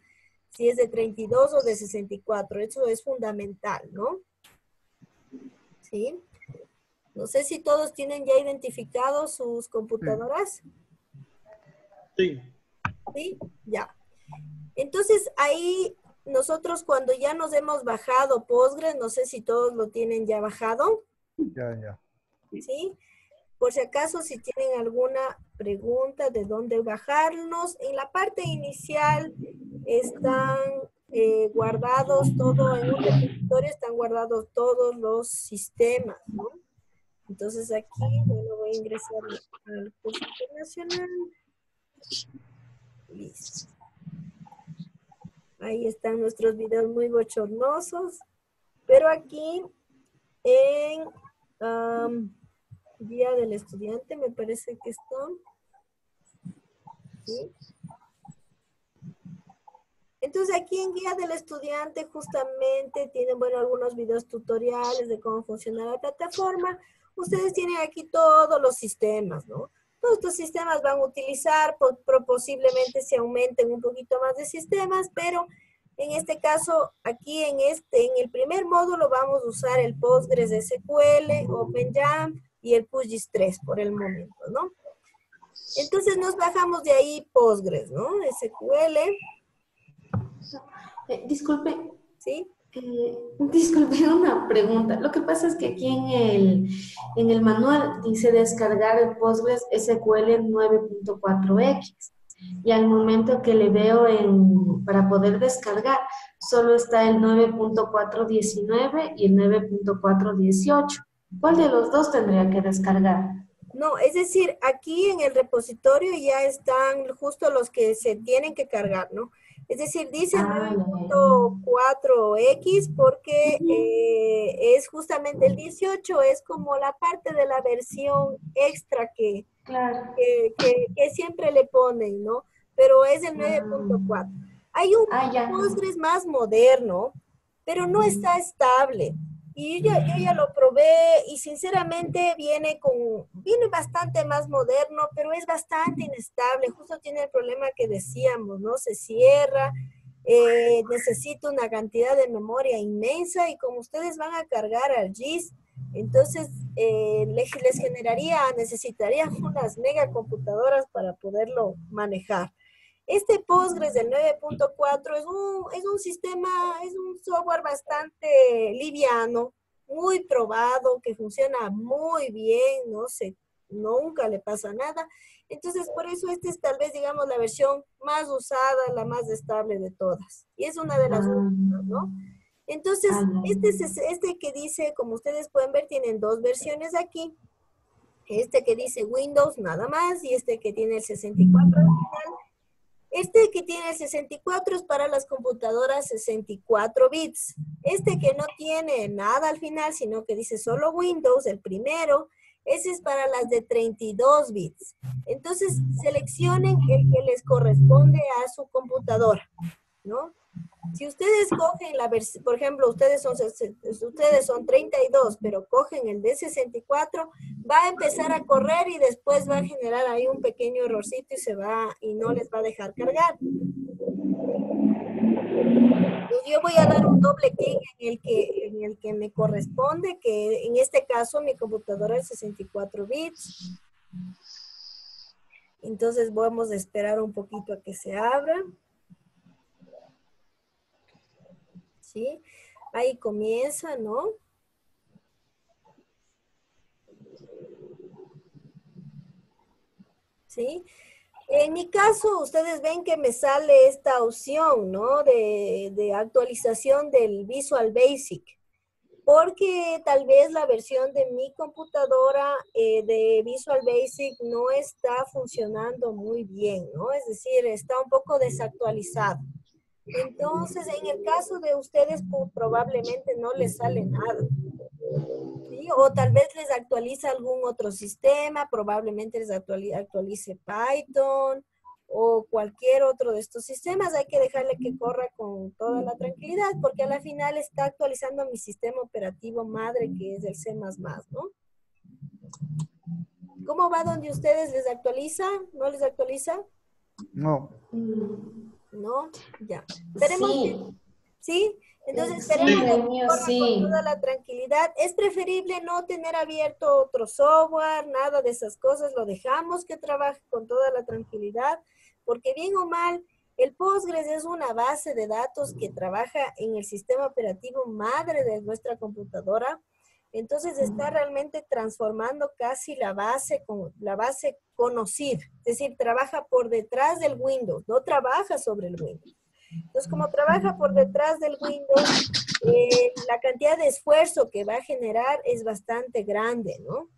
si es de 32 o de 64. Eso es fundamental, ¿no? ¿Sí? No sé si todos tienen ya identificados sus Sí. computadoras. Sí. ¿Sí? Ya. Entonces ahí nosotros cuando ya nos hemos bajado Postgres, no sé si todos lo tienen ya bajado, Ya. ¿sí? Por si acaso, si tienen alguna pregunta de dónde bajarnos, en la parte inicial están guardados todo, en un repositorio están guardados todos los sistemas, ¿no? Entonces aquí, bueno, voy a ingresar al curso internacional. Listo. Ahí están nuestros videos muy bochornosos. Pero aquí en Guía del Estudiante me parece que están. ¿Sí? Entonces aquí en Guía del Estudiante justamente tienen, bueno, algunos videos tutoriales de cómo funciona la plataforma. Ustedes tienen aquí todos los sistemas, ¿no? Todos estos sistemas van a utilizar, posiblemente se aumenten un poquito más de sistemas, pero en este caso, aquí en el primer módulo vamos a usar el Postgres SQL, OpenJam y el QGIS 3 por el momento, ¿no? Entonces nos bajamos de ahí Postgres, ¿no? SQL, Disculpe, ¿sí? disculpe una pregunta. Lo que pasa es que aquí en el manual dice descargar el Postgres SQL 9.4x y al momento que le veo para poder descargar solo está el 9.419 y el 9.418. ¿Cuál de los dos tendría que descargar? No, es decir, aquí en el repositorio ya están justo los que se tienen que cargar, ¿no? Es decir, dice Ah, ya, ya, ya. 9.4x porque es justamente el 18, es como la parte de la versión extra Claro. que siempre le ponen, ¿no? Pero es el 9.4. Hay un Ya. Postgres más moderno, pero no está estable. Y yo ya lo probé y sinceramente viene bastante más moderno, pero es bastante inestable. Justo tiene el problema que decíamos, ¿no? Se cierra, necesita una cantidad de memoria inmensa y como ustedes van a cargar al GIS, entonces necesitarían unas megacomputadoras para poderlo manejar. Este Postgres del 9.4 es un sistema, es un software bastante liviano, muy probado, que funciona muy bien, no sé, nunca le pasa nada. Entonces, por eso este es tal vez, digamos, la versión más usada, la más estable de todas. Y es una de las últimas, ¿no? Entonces, este que dice, como ustedes pueden ver, tienen dos versiones aquí. Este que dice Windows nada más y este que tiene el 64 al final. Este que tiene el 64 es para las computadoras 64 bits. Este que no tiene nada al final, sino que dice solo Windows, el primero, ese es para las de 32 bits. Entonces, seleccionen el que les corresponde a su computadora, ¿no? Si ustedes cogen la versión, por ejemplo, ustedes son 32, pero cogen el de 64, va a empezar a correr y después va a generar ahí un pequeño errorcito y no les va a dejar cargar. Entonces yo voy a dar un doble clic en el que me corresponde, que en este caso mi computadora es 64 bits. Entonces vamos a esperar un poquito a que se abra. ¿Sí? Ahí comienza, ¿no? ¿Sí? En mi caso, ustedes ven que me sale esta opción, ¿no? De actualización del Visual Basic, porque tal vez la versión de mi computadora de Visual Basic no está funcionando muy bien, ¿no? Es decir, está un poco desactualizado. Entonces, en el caso de ustedes, probablemente no les sale nada. ¿Sí? O tal vez les actualiza algún otro sistema, probablemente les actualice Python o cualquier otro de estos sistemas. Hay que dejarle que corra con toda la tranquilidad porque a la final está actualizando mi sistema operativo madre que es el C++, ¿no? ¿Cómo va donde ustedes les actualiza? ¿No les actualiza? No. ¿No? Ya. Esperemos que... ¿Sí? Entonces Sí, esperemos que el mío corra con sí. toda la tranquilidad. Es preferible no tener abierto otro software, nada de esas cosas. Lo dejamos que trabaje con toda la tranquilidad, porque bien o mal, el Postgres es una base de datos que trabaja en el sistema operativo madre de nuestra computadora. Entonces está realmente transformando casi la base conocida. Es decir, trabaja por detrás del Windows, no trabaja sobre el Windows. Entonces, como trabaja por detrás del Windows, la cantidad de esfuerzo que va a generar es bastante grande, ¿no?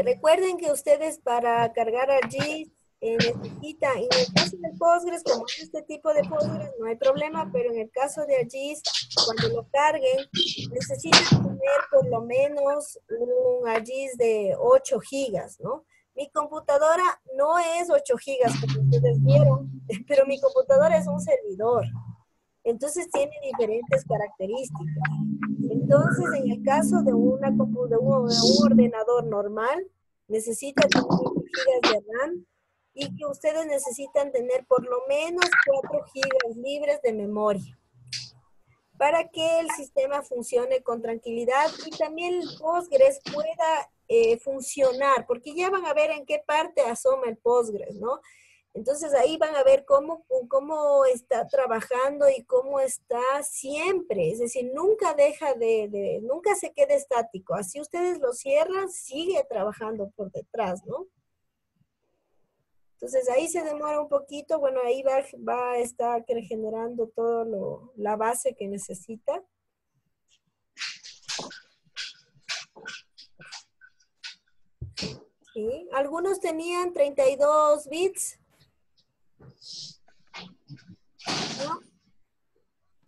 Recuerden que ustedes para cargar allí necesitan, en el caso del Postgres, como es este tipo de Postgres, no hay problema, pero en el caso de ArcGIS, cuando lo carguen, necesitan tener por lo menos un ArcGIS de 8 gigas, ¿no? Mi computadora no es 8 gigas, como ustedes vieron, pero mi computadora es un servidor. Entonces tiene diferentes características. Entonces, en el caso de un ordenador normal, necesita tener 8 gigas de RAM y que ustedes necesitan tener por lo menos 4 gigas libres de memoria para que el sistema funcione con tranquilidad y también el Postgres pueda funcionar, porque ya van a ver en qué parte asoma el Postgres, ¿no? Entonces ahí van a ver cómo está trabajando y cómo está siempre, es decir, nunca nunca se queda estático. Así ustedes lo cierran, sigue trabajando por detrás, ¿no? Entonces ahí se demora un poquito, bueno, ahí va a estar generando todo la base que necesita. ¿sí? Algunos tenían 32 bits,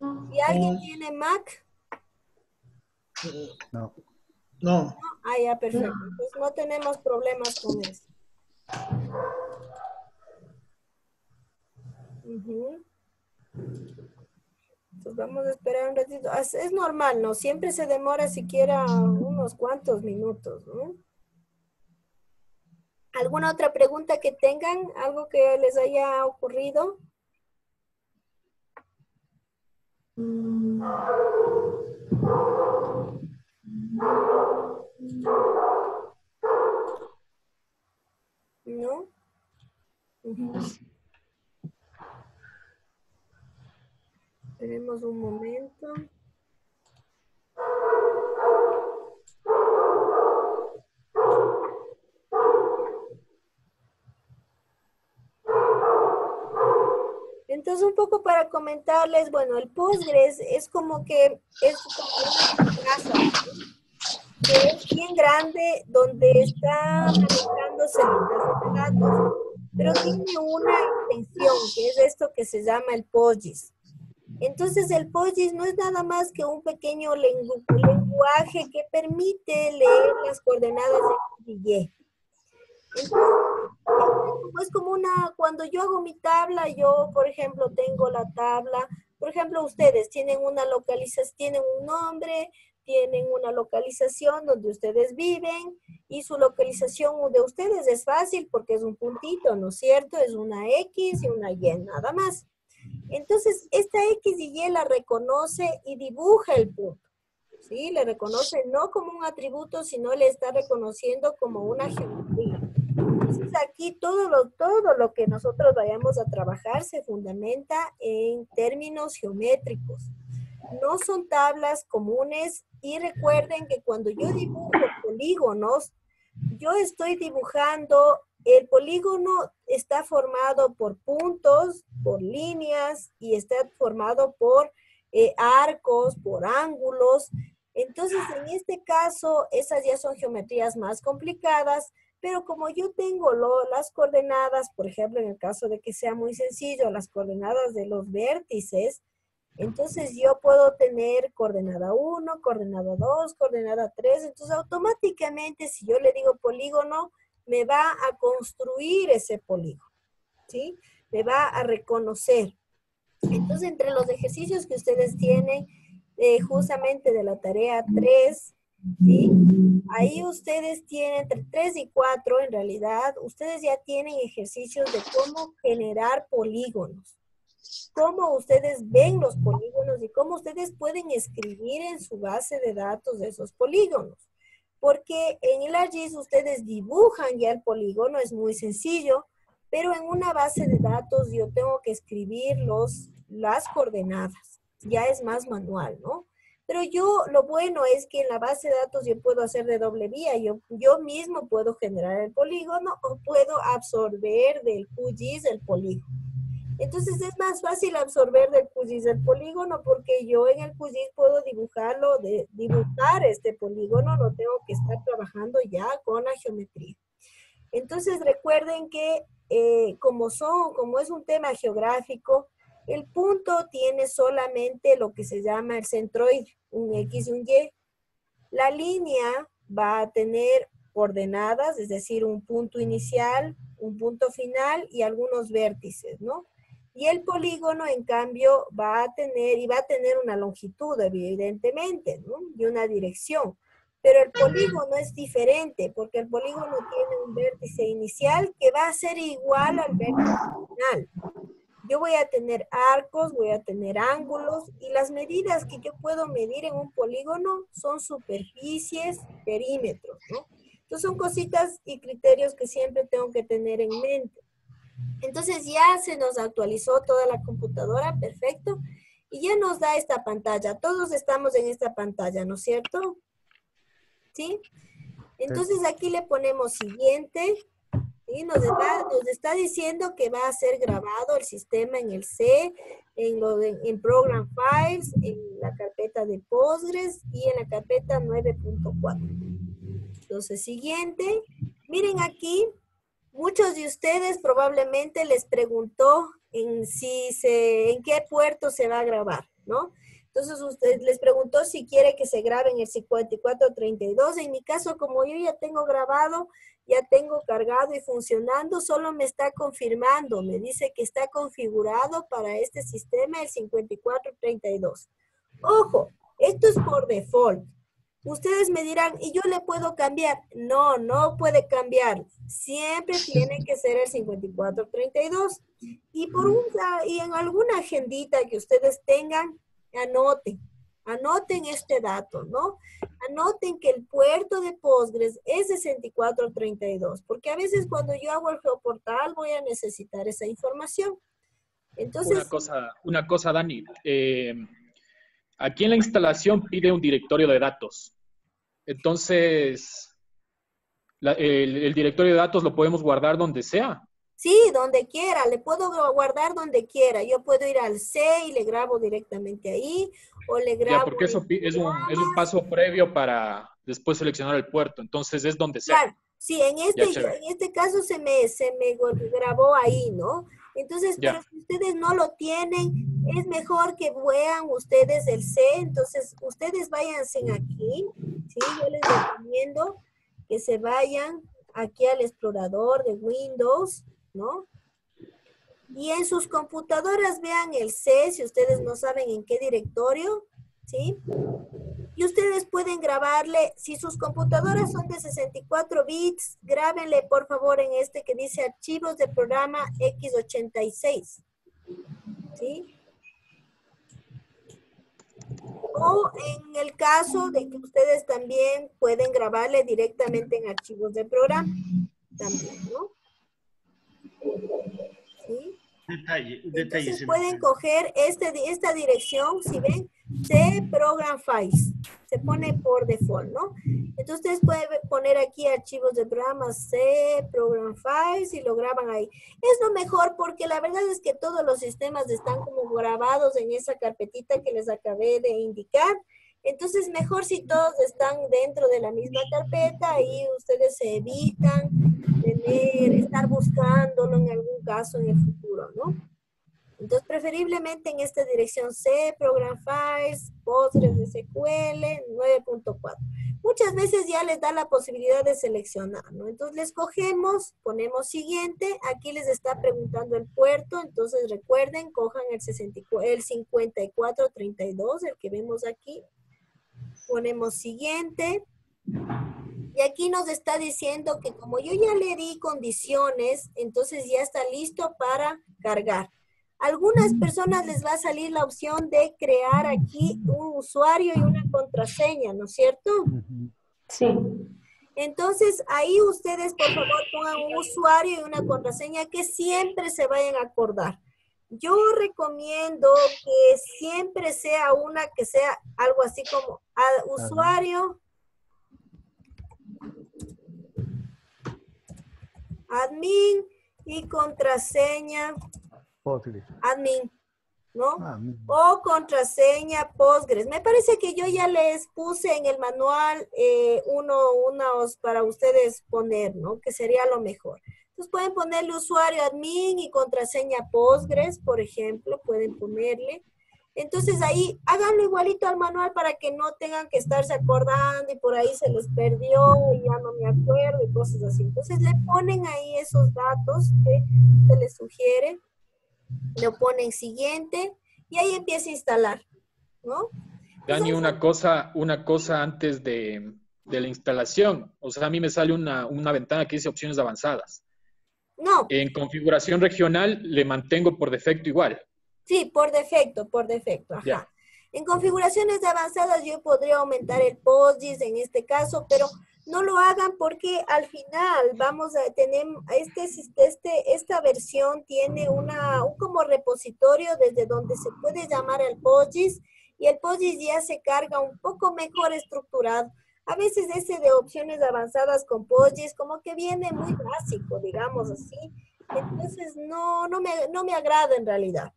¿no? ¿Y alguien tiene Mac? No. No. Ah, ya, perfecto. Entonces no tenemos problemas con eso. Ujú. Entonces vamos a esperar un ratito. Es normal, ¿no? Siempre se demora siquiera unos cuantos minutos, ¿no? ¿Alguna otra pregunta que tengan? ¿Algo que les haya ocurrido? ¿No? Ujú. Esperemos un momento. Entonces, un poco para comentarles, bueno, el Postgres es como que es como una casa, que es bien grande, donde está manejándose las bases de datos, pero tiene una extensión, que es esto que se llama el PostGIS. Entonces, el PostGIS no es nada más que un pequeño lenguaje que permite leer las coordenadas de X y Y. Entonces, es como una, cuando yo hago mi tabla, yo, por ejemplo, tengo la tabla, por ejemplo, ustedes tienen una localización, tienen un nombre, tienen una localización donde ustedes viven y su localización de ustedes es fácil porque es un puntito, ¿no es cierto? Es una X y una Y, nada más. Entonces, esta X y Y la reconoce y dibuja el punto, ¿sí? Le reconoce no como un atributo, sino le está reconociendo como una geometría. Entonces aquí todo lo que nosotros vayamos a trabajar se fundamenta en términos geométricos. No son tablas comunes y recuerden que cuando yo dibujo polígonos, yo estoy dibujando, el polígono está formado por puntos, por líneas y está formado por arcos, por ángulos. Entonces, en este caso, esas ya son geometrías más complicadas, pero como yo tengo las coordenadas, por ejemplo, en el caso de que sea muy sencillo, las coordenadas de los vértices, entonces yo puedo tener coordenada 1, coordenada 2, coordenada 3. Entonces automáticamente si yo le digo polígono, me va a construir ese polígono, ¿sí? Me va a reconocer. Entonces entre los ejercicios que ustedes tienen, justamente de la tarea 3, ¿sí? Ahí ustedes tienen, entre 3 y 4 en realidad, ustedes ya tienen ejercicios de cómo generar polígonos, cómo ustedes ven los polígonos y cómo ustedes pueden escribir en su base de datos de esos polígonos. Porque en el ArcGIS ustedes dibujan ya el polígono, es muy sencillo, pero en una base de datos yo tengo que escribir las coordenadas. Ya es más manual, ¿no? Pero yo, lo bueno es que en la base de datos yo puedo hacer de doble vía. Yo mismo puedo generar el polígono o puedo absorber del QGIS el polígono. Entonces es más fácil absorber del QGIS el polígono porque yo en el QGIS puedo dibujar este polígono, no tengo que estar trabajando ya con la geometría. Entonces recuerden que como es un tema geográfico, el punto tiene solamente lo que se llama el centroide, un X y un Y. La línea va a tener coordenadas, es decir, un punto inicial, un punto final y algunos vértices, ¿no? Y el polígono, en cambio, va a tener una longitud, evidentemente, ¿no? Y una dirección. Pero el polígono es diferente, porque el polígono tiene un vértice inicial que va a ser igual al vértice final. Yo voy a tener arcos, voy a tener ángulos, y las medidas que yo puedo medir en un polígono son superficies, perímetros, ¿no? Entonces son cositas y criterios que siempre tengo que tener en mente. Entonces ya se nos actualizó toda la computadora, perfecto, y ya nos da esta pantalla. Todos estamos en esta pantalla, ¿no es cierto? ¿Sí? Entonces aquí le ponemos siguiente, ¿sí? Nos está diciendo que va a ser grabado el sistema en el C, en Program Files, en la carpeta de Postgres y en la carpeta 9.4. Entonces, siguiente. Miren aquí, muchos de ustedes probablemente les preguntó en qué puerto se va a grabar, ¿no? Entonces usted les preguntó si quiere que se grabe en el 5432. En mi caso, como yo ya tengo grabado, ya tengo cargado y funcionando, solo me está confirmando, me dice que está configurado para este sistema el 5432. Ojo, esto es por default. Ustedes me dirán, ¿y yo le puedo cambiar? No, no puede cambiar. Siempre tiene que ser el 5432. Y en alguna agendita que ustedes tengan, anoten este dato, ¿no? Anoten que el puerto de Postgres es 6432, porque a veces cuando yo hago el geoportal voy a necesitar esa información. Entonces, Una cosa, Dani. Aquí en la instalación pide un directorio de datos. Entonces, el directorio de datos lo podemos guardar donde sea. sí, donde quiera, le puedo guardar donde quiera. Yo puedo ir al C y le grabo directamente ahí, o le grabo... Ya, porque eso es un paso previo para después seleccionar el puerto. Entonces, es donde sea. Claro, sí, en este caso se me grabó ahí, ¿no? Entonces, Ya. pero si ustedes no lo tienen, es mejor que vean ustedes el C. Entonces, ustedes váyanse aquí, ¿sí? Yo les recomiendo que se vayan aquí al explorador de Windows, ¿no? Y en sus computadoras vean el C, si ustedes no saben en qué directorio, ¿sí? Y ustedes pueden grabarle, si sus computadoras son de 64 bits, grábenle por favor en este que dice archivos de programa x86, ¿sí? O en el caso de que ustedes también pueden grabarle directamente en archivos de programa, también, ¿no? ¿Sí? Entonces pueden coger esta dirección, si ven, C Program Files, se pone por default, ¿no? Entonces ustedes pueden poner aquí archivos de programa C Program Files y lo graban ahí. Es lo mejor porque la verdad es que todos los sistemas están como grabados en esa carpetita que les acabé de indicar. Entonces mejor si todos están dentro de la misma carpeta y ustedes se evitan estar buscándolo en algún caso en el futuro, ¿no? Entonces, preferiblemente en esta dirección C, Program Files, Postgres SQL 9.4. Muchas veces ya les da la posibilidad de seleccionar, ¿no? Entonces, les cogemos, ponemos siguiente, aquí les está preguntando el puerto, entonces recuerden, cojan el 5432, el que vemos aquí, ponemos siguiente. Y aquí nos está diciendo que como yo ya le di condiciones, entonces ya está listo para cargar. A algunas personas les va a salir la opción de crear aquí un usuario y una contraseña, ¿no es cierto? Sí. Entonces ahí ustedes por favor pongan un usuario y una contraseña que siempre se vayan a acordar. Yo recomiendo que siempre sea una que sea algo así como usuario, admin y contraseña Postgres. admin, ¿no? O contraseña Postgres. Me parece que yo ya les puse en el manual unos para ustedes poner, ¿no? Que sería lo mejor. Entonces pueden ponerle usuario admin y contraseña Postgres, por ejemplo, pueden ponerle. Entonces ahí háganlo igualito al manual para que no tengan que estarse acordando y por ahí se les perdió y ya no me acuerdo y cosas así. Entonces le ponen ahí esos datos que se les sugiere, le ponen siguiente y ahí empieza a instalar, ¿no? Dani, Entonces, una cosa antes de la instalación. O sea, a mí me sale una ventana que dice opciones avanzadas. no, En configuración regional le mantengo por defecto igual. sí, por defecto, ajá. Ya. En configuraciones de avanzadas yo podría aumentar el PostGIS en este caso, pero no lo hagan porque al final vamos a tener, esta versión tiene un como repositorio desde donde se puede llamar al PostGIS y el PostGIS ya se carga un poco mejor estructurado. A veces ese de opciones avanzadas con PostGIS como que viene muy básico, digamos así. Entonces no me agrada en realidad.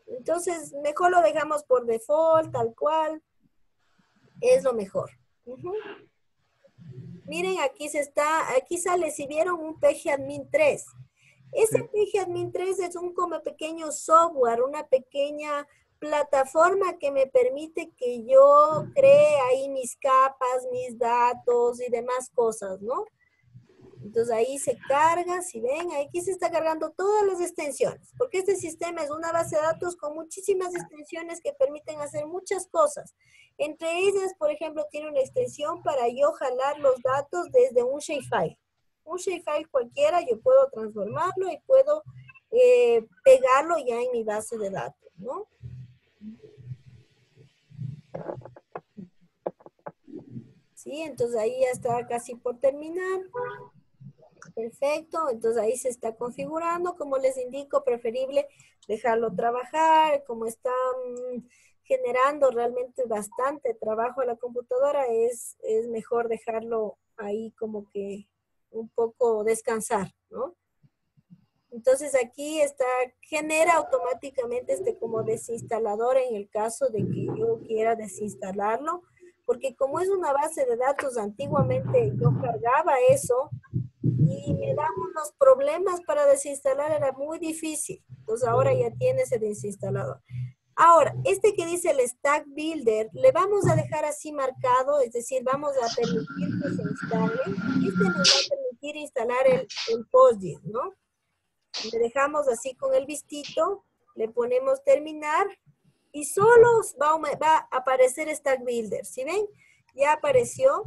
Entonces, mejor lo dejamos por default, tal cual. Es lo mejor. Miren, aquí sale, si vieron un PGAdmin 3. Ese PGAdmin 3 es un como pequeño software, una pequeña plataforma que me permite que yo cree ahí mis capas, mis datos y demás cosas, ¿no? Entonces ahí se carga, si ven, aquí se está cargando todas las extensiones, porque este sistema es una base de datos con muchísimas extensiones que permiten hacer muchas cosas. Entre ellas, por ejemplo, tiene una extensión para yo jalar los datos desde un shapefile. Un shapefile cualquiera, yo puedo transformarlo y puedo pegarlo ya en mi base de datos, ¿no? Sí, entonces ahí ya está casi por terminar. Perfecto, entonces ahí se está configurando. Como les indico, preferible dejarlo trabajar. Como están generando realmente bastante trabajo a la computadora, es mejor dejarlo ahí como que un poco descansar, ¿no? Entonces aquí genera automáticamente como desinstalador en el caso de que yo quiera desinstalarlo, porque como es una base de datos, antiguamente yo cargaba eso y me daban unos problemas para desinstalar, era muy difícil. Entonces ahora ya tiene ese desinstalador. Ahora, este que dice el Stack Builder, le vamos a dejar así marcado, es decir, vamos a permitir que se instale. Este nos va a permitir instalar el PostGIS, ¿no? Le dejamos así con el vistito, le ponemos terminar y solo va a aparecer Stack Builder. ¿Sí ven? Ya apareció.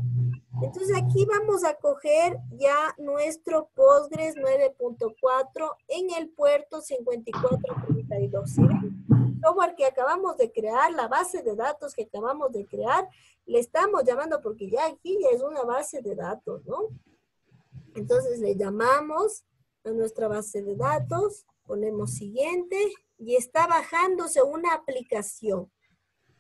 Entonces aquí vamos a coger ya nuestro Postgres 9.4 en el puerto 5432. ¿Sí ven? El software que acabamos de crear, la base de datos que acabamos de crear, le estamos llamando porque ya aquí ya es una base de datos, ¿no? Entonces le llamamos a nuestra base de datos, ponemos siguiente y está bajándose una aplicación.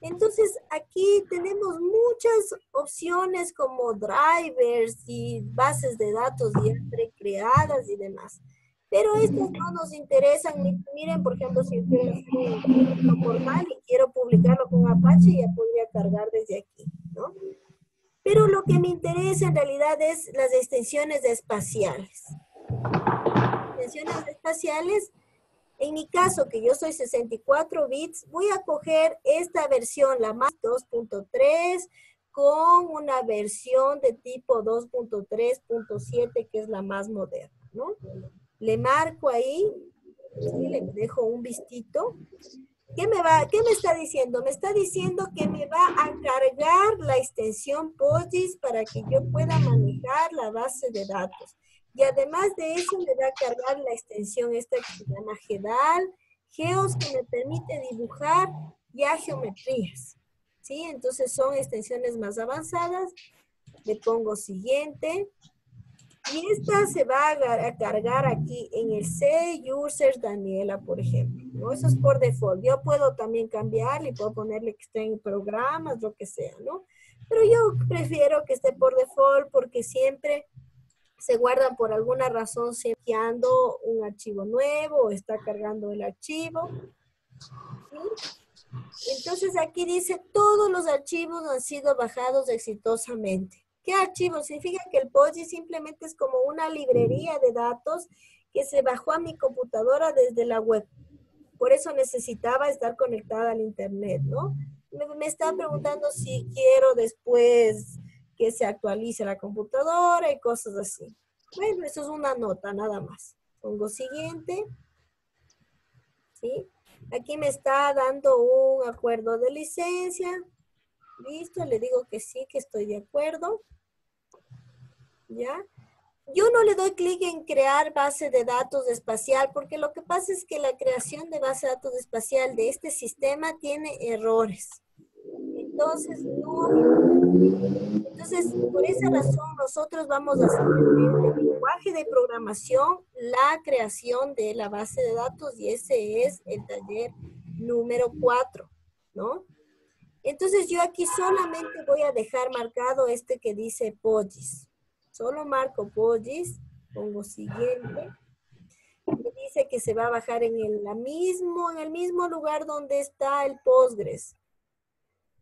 Entonces aquí tenemos muchas opciones como drivers y bases de datos ya precreadas y demás. Pero estas no nos interesan. Miren, por ejemplo, si yo quiero hacer un portal y quiero publicarlo con Apache, ya podría cargar desde aquí, ¿no? Pero lo que me interesa en realidad es las extensiones espaciales. Extensiones espaciales, en mi caso, que yo soy 64 bits, voy a coger esta versión, la más 2.3, con una versión de tipo 2.3.7, que es la más moderna, ¿no? Le marco ahí, ¿sí? Le dejo un vistito. ¿Qué me está diciendo? Me está diciendo que me va a cargar la extensión PostGIS para que yo pueda manejar la base de datos. Y además de eso, me va a cargar la extensión esta que se llama GEDAL, Geos, que me permite dibujar ya geometrías. ¿Sí? Entonces son extensiones más avanzadas. Le pongo siguiente. Y esta se va a cargar aquí en el C Users Daniela, por ejemplo, ¿no? Eso es por default. Yo puedo también cambiarle, puedo ponerle que esté en programas, lo que sea, ¿no? Pero yo prefiero que esté por default porque siempre se guardan por alguna razón, enviando un archivo nuevo o está cargando el archivo. ¿Sí? Entonces aquí dice, todos los archivos han sido bajados exitosamente. ¿Qué archivo? Significa que el PostGIS simplemente es como una librería de datos que se bajó a mi computadora desde la web. Por eso necesitaba estar conectada al internet, ¿no? Me está preguntando si quiero después que se actualice la computadora y cosas así. Bueno, eso es una nota, nada más. Pongo siguiente. ¿Sí? Aquí me está dando un acuerdo de licencia. Listo, le digo que sí, que estoy de acuerdo. ¿Ya? Yo no le doy clic en crear base de datos espacial porque lo que pasa es que la creación de base de datos espacial de este sistema tiene errores. Entonces, por esa razón, nosotros vamos a hacer en el lenguaje de programación la creación de la base de datos y ese es el taller número 4, ¿no? Entonces, yo aquí solamente voy a dejar marcado este que dice PostGIS. Solo marco PostGIS, pongo siguiente. Me dice que se va a bajar en el mismo lugar donde está el Postgres.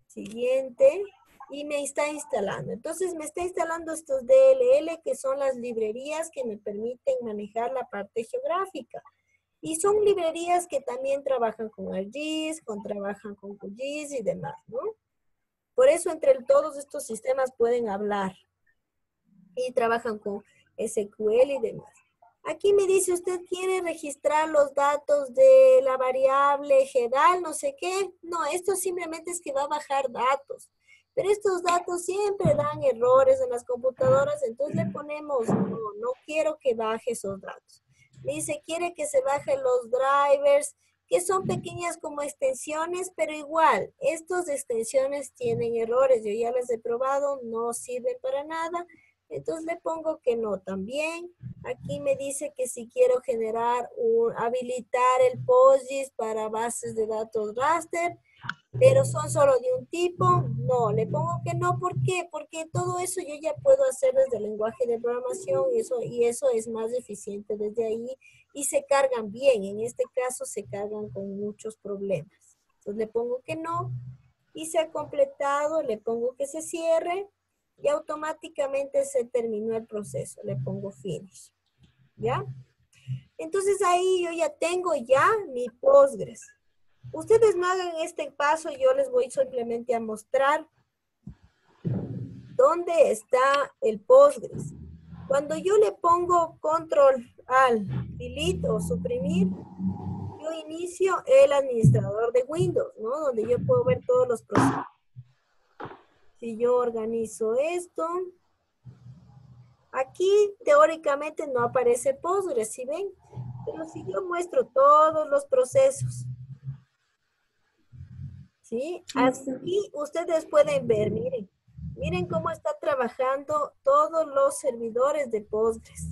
Siguiente. y me está instalando. Entonces me está instalando estos DLL, que son las librerías que me permiten manejar la parte geográfica. Y son librerías que también trabajan con ArcGIS, trabajan con QGIS y demás, ¿no? Por eso entre todos estos sistemas pueden hablar y trabajan con SQL y demás. Aquí me dice, usted quiere registrar los datos de la variable GEDAL, no sé qué. No, esto simplemente es que va a bajar datos. Pero estos datos siempre dan errores en las computadoras, entonces le ponemos, no quiero que baje esos datos. Me dice, quiere que se bajen los drivers, que son pequeñas como extensiones, pero igual, estas extensiones tienen errores. Yo ya las he probado, no sirven para nada. Entonces le pongo que no también. Aquí me dice que si quiero habilitar el PostGIS para bases de datos raster, pero son solo de un tipo, no, le pongo que no. ¿Por qué? Porque todo eso yo ya puedo hacer desde el lenguaje de programación y eso es más eficiente desde ahí y se cargan bien. En este caso se cargan con muchos problemas. Entonces le pongo que no y se ha completado, le pongo que se cierre y automáticamente se terminó el proceso. Le pongo finish. ¿Ya? Entonces ahí yo ya tengo mi Postgres. Ustedes no hagan este paso, yo les voy simplemente a mostrar dónde está el Postgres. Cuando yo le pongo control al delete o suprimir, yo inicio el administrador de Windows, ¿no? Donde yo puedo ver todos los procesos. Si yo organizo esto, aquí teóricamente no aparece Postgres, ¿sí ven? Pero si yo muestro todos los procesos, ¿sí? Aquí ustedes pueden ver, miren cómo está trabajando todos los servidores de Postgres.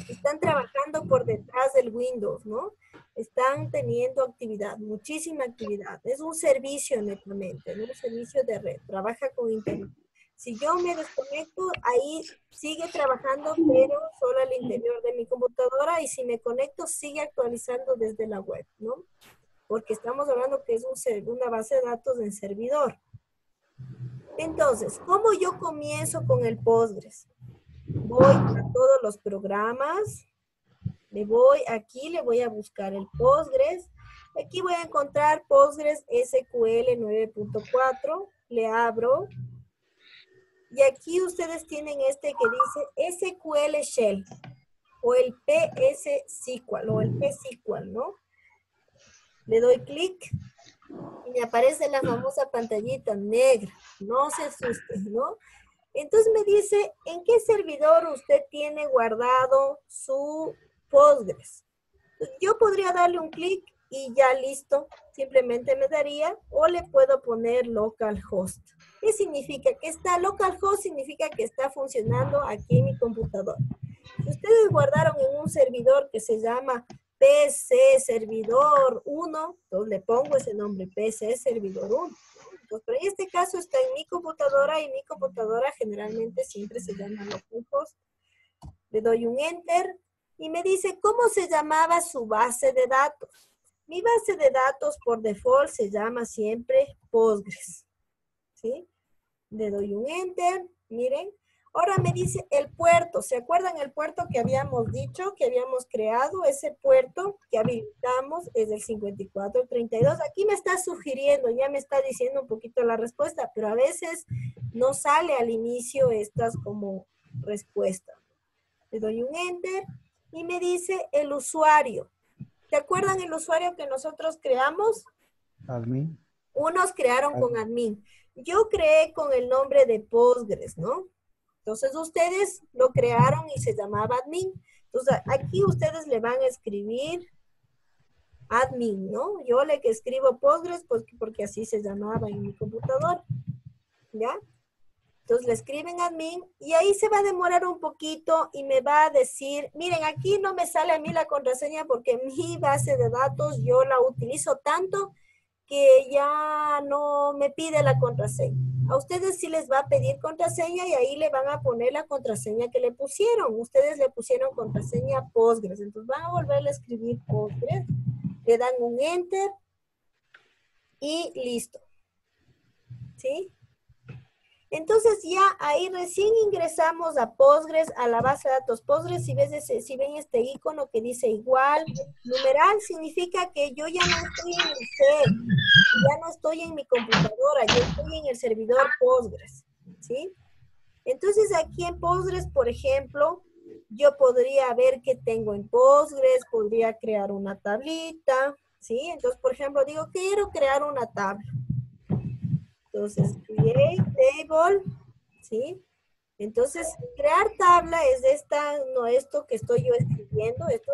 Están trabajando por detrás del Windows, ¿no? Están teniendo actividad, muchísima actividad. Es un servicio netamente, ¿no? Un servicio de red, trabaja con internet. Si yo me desconecto, ahí sigue trabajando, pero solo al interior de mi computadora, y si me conecto, sigue actualizando desde la web, ¿no? Porque estamos hablando que es una base de datos en servidor. Entonces, ¿cómo yo comienzo con el Postgres? Voy a todos los programas, le voy a buscar el Postgres. Aquí voy a encontrar Postgres SQL 9.4, le abro. Y aquí ustedes tienen este que dice SQL Shell, o el PSQL, o el PSQL, ¿no? Le doy clic y me aparece la famosa pantallita negra. No se asusten, ¿no? Entonces me dice, ¿en qué servidor usted tiene guardado su Postgres? Yo podría darle un clic y ya listo, simplemente me daría, o le puedo poner localhost. ¿Qué significa? Que está localhost significa que está funcionando aquí en mi computador. Si ustedes guardaron en un servidor que se llama PC Servidor 1, entonces le pongo ese nombre, PC Servidor 1. Entonces, pero en este caso está en mi computadora, y mi computadora generalmente siempre se llama localhost. Le doy un enter y me dice cómo se llamaba su base de datos. Mi base de datos por default se llama siempre Postgres. ¿Sí? Le doy un enter, miren. Ahora me dice el puerto. ¿Se acuerdan el puerto que habíamos dicho, que habíamos creado? Ese puerto que habilitamos es el 5432. Aquí me está sugiriendo, ya me está diciendo un poquito la respuesta, pero a veces no sale al inicio estas como respuesta. Le doy un enter y me dice el usuario. ¿Se acuerdan el usuario que nosotros creamos? Admin. Unos crearon con admin. Yo creé con el nombre de Postgres, ¿no? Entonces ustedes lo crearon y se llamaba admin. Entonces aquí ustedes le van a escribir admin, ¿no? Yo le escribo Postgres porque así se llamaba en mi computador. ¿Ya? Entonces le escriben admin y ahí se va a demorar un poquito y me va a decir, miren, aquí no me sale a mí la contraseña porque mi base de datos yo la utilizo tanto que ya no me pide la contraseña. A ustedes sí les va a pedir contraseña y ahí le van a poner la contraseña que le pusieron. Ustedes le pusieron contraseña Postgres, entonces van a volverle a escribir Postgres, le dan un enter y listo. ¿Sí? Entonces ya ahí recién ingresamos a Postgres, a la base de datos Postgres. Si ven este icono que dice igual, numeral, significa que yo ya no estoy en el C, ya no estoy en mi computadora, yo estoy en el servidor Postgres, ¿sí? Entonces aquí en Postgres, por ejemplo, yo podría ver qué tengo en Postgres, podría crear una tablita, ¿sí? Entonces, por ejemplo, digo, quiero crear una tabla. Entonces, create table, ¿sí? Entonces, crear tabla es no esto que estoy yo escribiendo, esto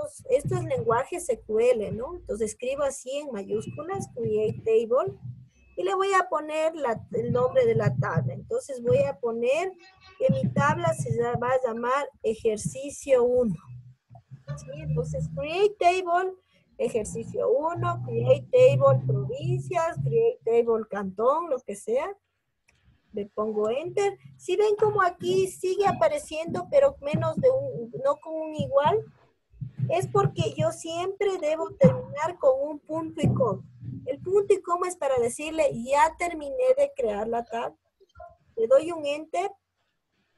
es lenguaje SQL, ¿no? Entonces, escribo así en mayúsculas, create table, y le voy a poner el nombre de la tabla. Entonces, voy a poner que mi tabla va a llamar ejercicio 1, ¿sí? Entonces, create table, ejercicio 1, create table provincias, create table cantón, lo que sea. Le pongo enter. Si ven como aquí sigue apareciendo, pero menos de no con un igual, es porque yo siempre debo terminar con un punto y coma. El punto y coma es para decirle, ya terminé de crear la tabla. Le doy un enter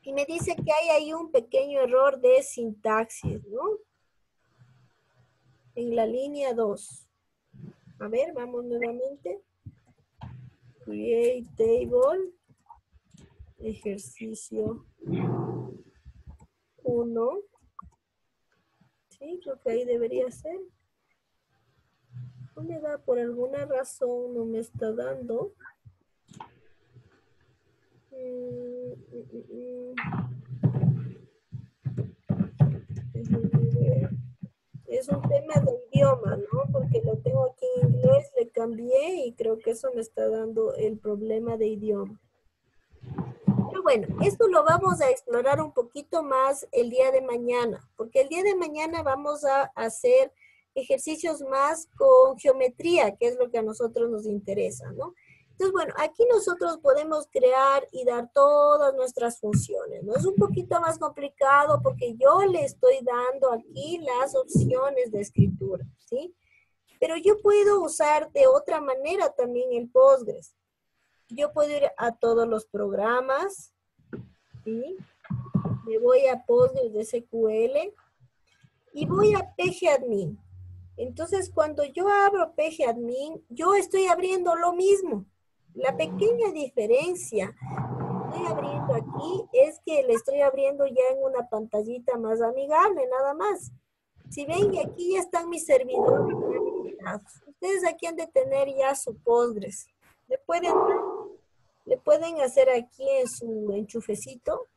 y me dice que hay ahí un pequeño error de sintaxis, ¿no? En la línea 2. A ver, vamos nuevamente. Create table. Ejercicio 1. Sí, creo que ahí debería ser. No me da, por alguna razón no me está dando. Déjenme ver. Es un tema de idioma, ¿no? Porque lo tengo aquí en inglés, le cambié y creo que eso me está dando el problema de idioma. Pero bueno, esto lo vamos a explorar un poquito más el día de mañana, porque el día de mañana vamos a hacer ejercicios más con geometría, que es lo que a nosotros nos interesa, ¿no? Entonces, bueno, aquí nosotros podemos crear y dar todas nuestras funciones, ¿no? Es un poquito más complicado porque yo le estoy dando aquí las opciones de escritura, ¿sí? Pero yo puedo usar de otra manera también el Postgres. Yo puedo ir a todos los programas, ¿sí? Me voy a Postgres de SQL y voy a PGAdmin. Entonces, cuando yo abro PGAdmin, yo estoy abriendo lo mismo. La pequeña diferencia que estoy abriendo aquí es que le estoy abriendo ya en una pantallita más amigable, nada más. Si ven, aquí ya están mis servidores habilitados. Ustedes aquí han de tener ya su Postgres. Le pueden hacer aquí en su enchufecito.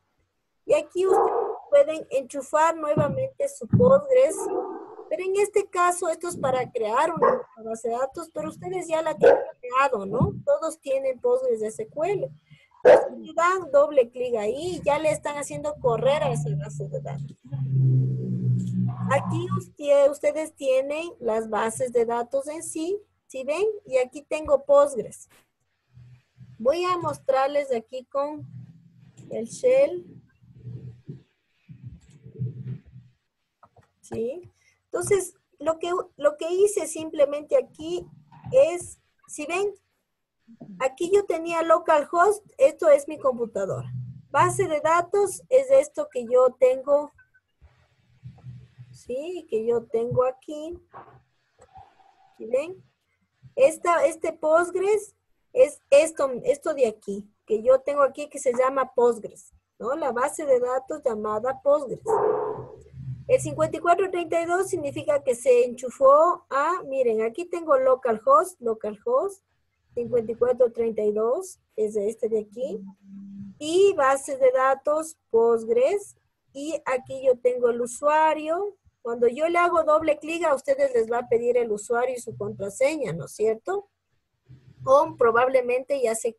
Y aquí ustedes pueden enchufar nuevamente su Postgres. Pero en este caso, esto es para crear una base de datos, pero ustedes ya la tienen creado, ¿no? Todos tienen Postgres SQL. Entonces, le dan doble clic ahí y ya le están haciendo correr a esa base de datos. Aquí ustedes tienen las bases de datos en sí, ¿sí ven? Y aquí tengo Postgres. Voy a mostrarles aquí con el shell. ¿Sí? Entonces, lo que hice simplemente aquí es, si ven, aquí yo tenía localhost, esto es mi computadora. Base de datos es esto que yo tengo, ¿sí? Que yo tengo aquí. ¿Sí ven? Este Postgres es esto de aquí, que yo tengo aquí que se llama Postgres, ¿no? La base de datos llamada Postgres. El 5432 significa que se enchufó a, miren, aquí tengo localhost, 5432, es este de aquí, y base de datos Postgres, y aquí yo tengo el usuario. Cuando yo le hago doble clic a ustedes les va a pedir el usuario y su contraseña, ¿no es cierto? O probablemente ya se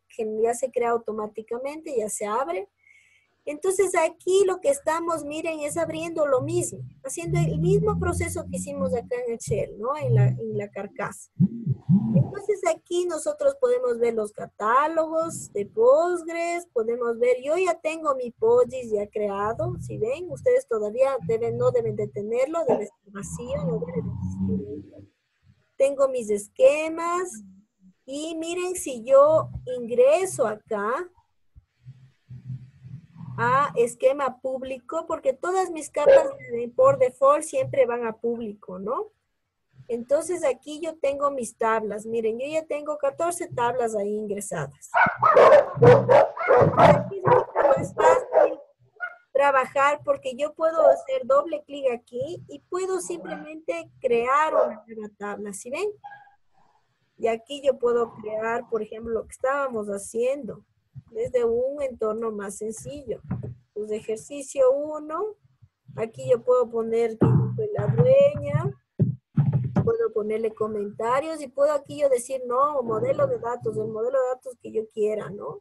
crea automáticamente, ya se abre. Entonces aquí lo que estamos, miren, es abriendo lo mismo, haciendo el mismo proceso que hicimos acá en el shell, ¿no? En la carcasa. Entonces aquí nosotros podemos ver los catálogos de Postgres, podemos ver, yo ya tengo mi PostGIS ya creado, si ven, ustedes todavía no deben de tenerlo, debe estar vacío, no debe de existir. Tengo mis esquemas y miren, si yo ingreso acá, a esquema público, porque todas mis capas por default siempre van a público, ¿no? Entonces aquí yo tengo mis tablas. Miren, yo ya tengo 14 tablas ahí ingresadas. Aquí es mucho más fácil trabajar porque yo puedo hacer doble clic aquí y puedo simplemente crear una nueva tabla. ¿Sí ven? Y aquí yo puedo crear, por ejemplo, lo que estábamos haciendo desde un entorno más sencillo. Pues ejercicio 1. Aquí yo puedo poner que yo soy la dueña. Puedo ponerle comentarios y puedo aquí yo decir, no, modelo de datos, el modelo de datos que yo quiera, ¿no?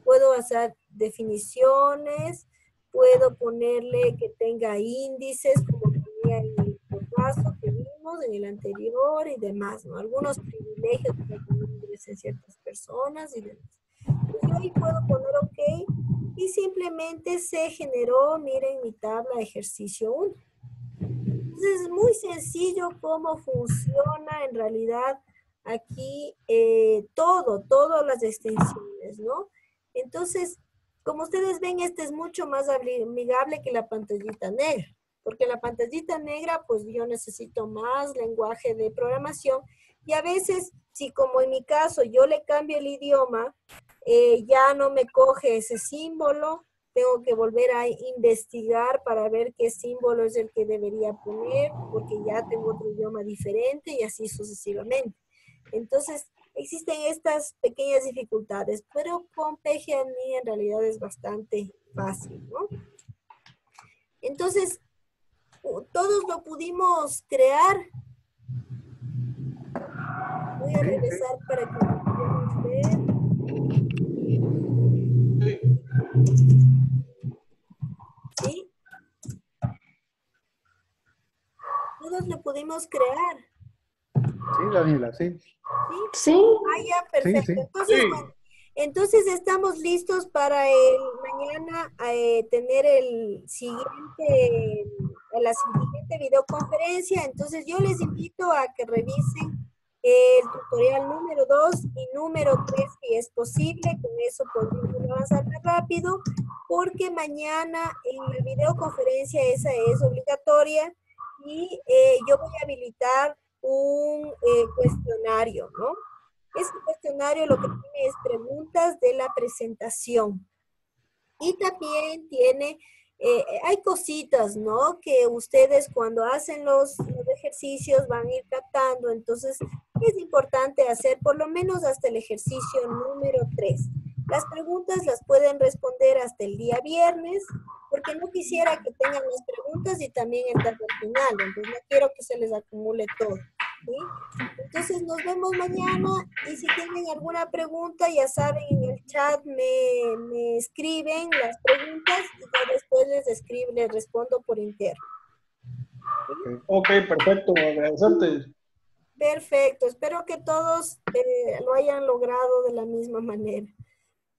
Puedo hacer definiciones, puedo ponerle que tenga índices, como tenía en el paso que vimos en el anterior y demás, ¿no? Algunos privilegios que ingresen ciertas personas y demás. Pues yo ahí puedo poner OK y simplemente se generó, miren, mi tabla de ejercicio 1. Entonces es muy sencillo cómo funciona en realidad aquí todas las extensiones, ¿no? Entonces, como ustedes ven, este es mucho más amigable que la pantallita negra, porque la pantallita negra, pues yo necesito más lenguaje de programación y a veces, si como en mi caso yo le cambio el idioma, ya no me coge ese símbolo, tengo que volver a investigar para ver qué símbolo es el que debería poner, porque ya tengo otro idioma diferente y así sucesivamente. Entonces, existen estas pequeñas dificultades, pero con PG&E en realidad es bastante fácil, ¿no? Entonces, todos lo pudimos crear. Voy a regresar para que podamos ver. ¿Sí? Todos lo pudimos crear. Sí, Daniela, sí. ¿Sí? Sí. Ah, ya, perfecto. Sí, sí. Entonces, Sí. bueno, entonces estamos listos para mañana tener la siguiente videoconferencia. Entonces yo les invito a que revisen el tutorial número 2 y número 3 si es posible. Con eso podemos avanzar más rápido porque mañana en la videoconferencia esa es obligatoria y yo voy a habilitar un cuestionario, ¿no? Este cuestionario lo que tiene es preguntas de la presentación. Y también tiene, hay cositas, ¿no? Que ustedes cuando hacen los ejercicios van a ir captando. Entonces, es importante hacer por lo menos hasta el ejercicio número 3. Las preguntas las pueden responder hasta el día viernes, porque no quisiera que tengan las preguntas y también entrar al final. Entonces, no quiero que se les acumule todo. ¿Sí? Entonces nos vemos mañana y si tienen alguna pregunta, ya saben, en el chat me escriben las preguntas y yo después les respondo por interno. ¿Sí? Ok, perfecto, agradecerte. Perfecto, espero que todos lo hayan logrado de la misma manera.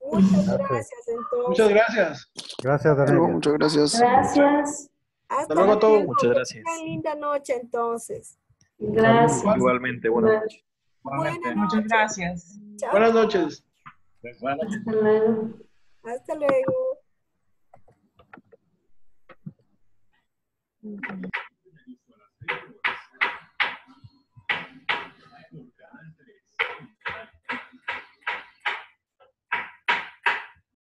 Muchas gracias entonces. Muchas gracias. Gracias, Daniela. Muchas gracias. Gracias. Hasta luego a todos. Muchas gracias. Tengan linda noche entonces. Gracias. Igualmente, buenas noches. Buenas Muchas noches. gracias. Chao. Buenas noches. Hasta luego. Hasta luego.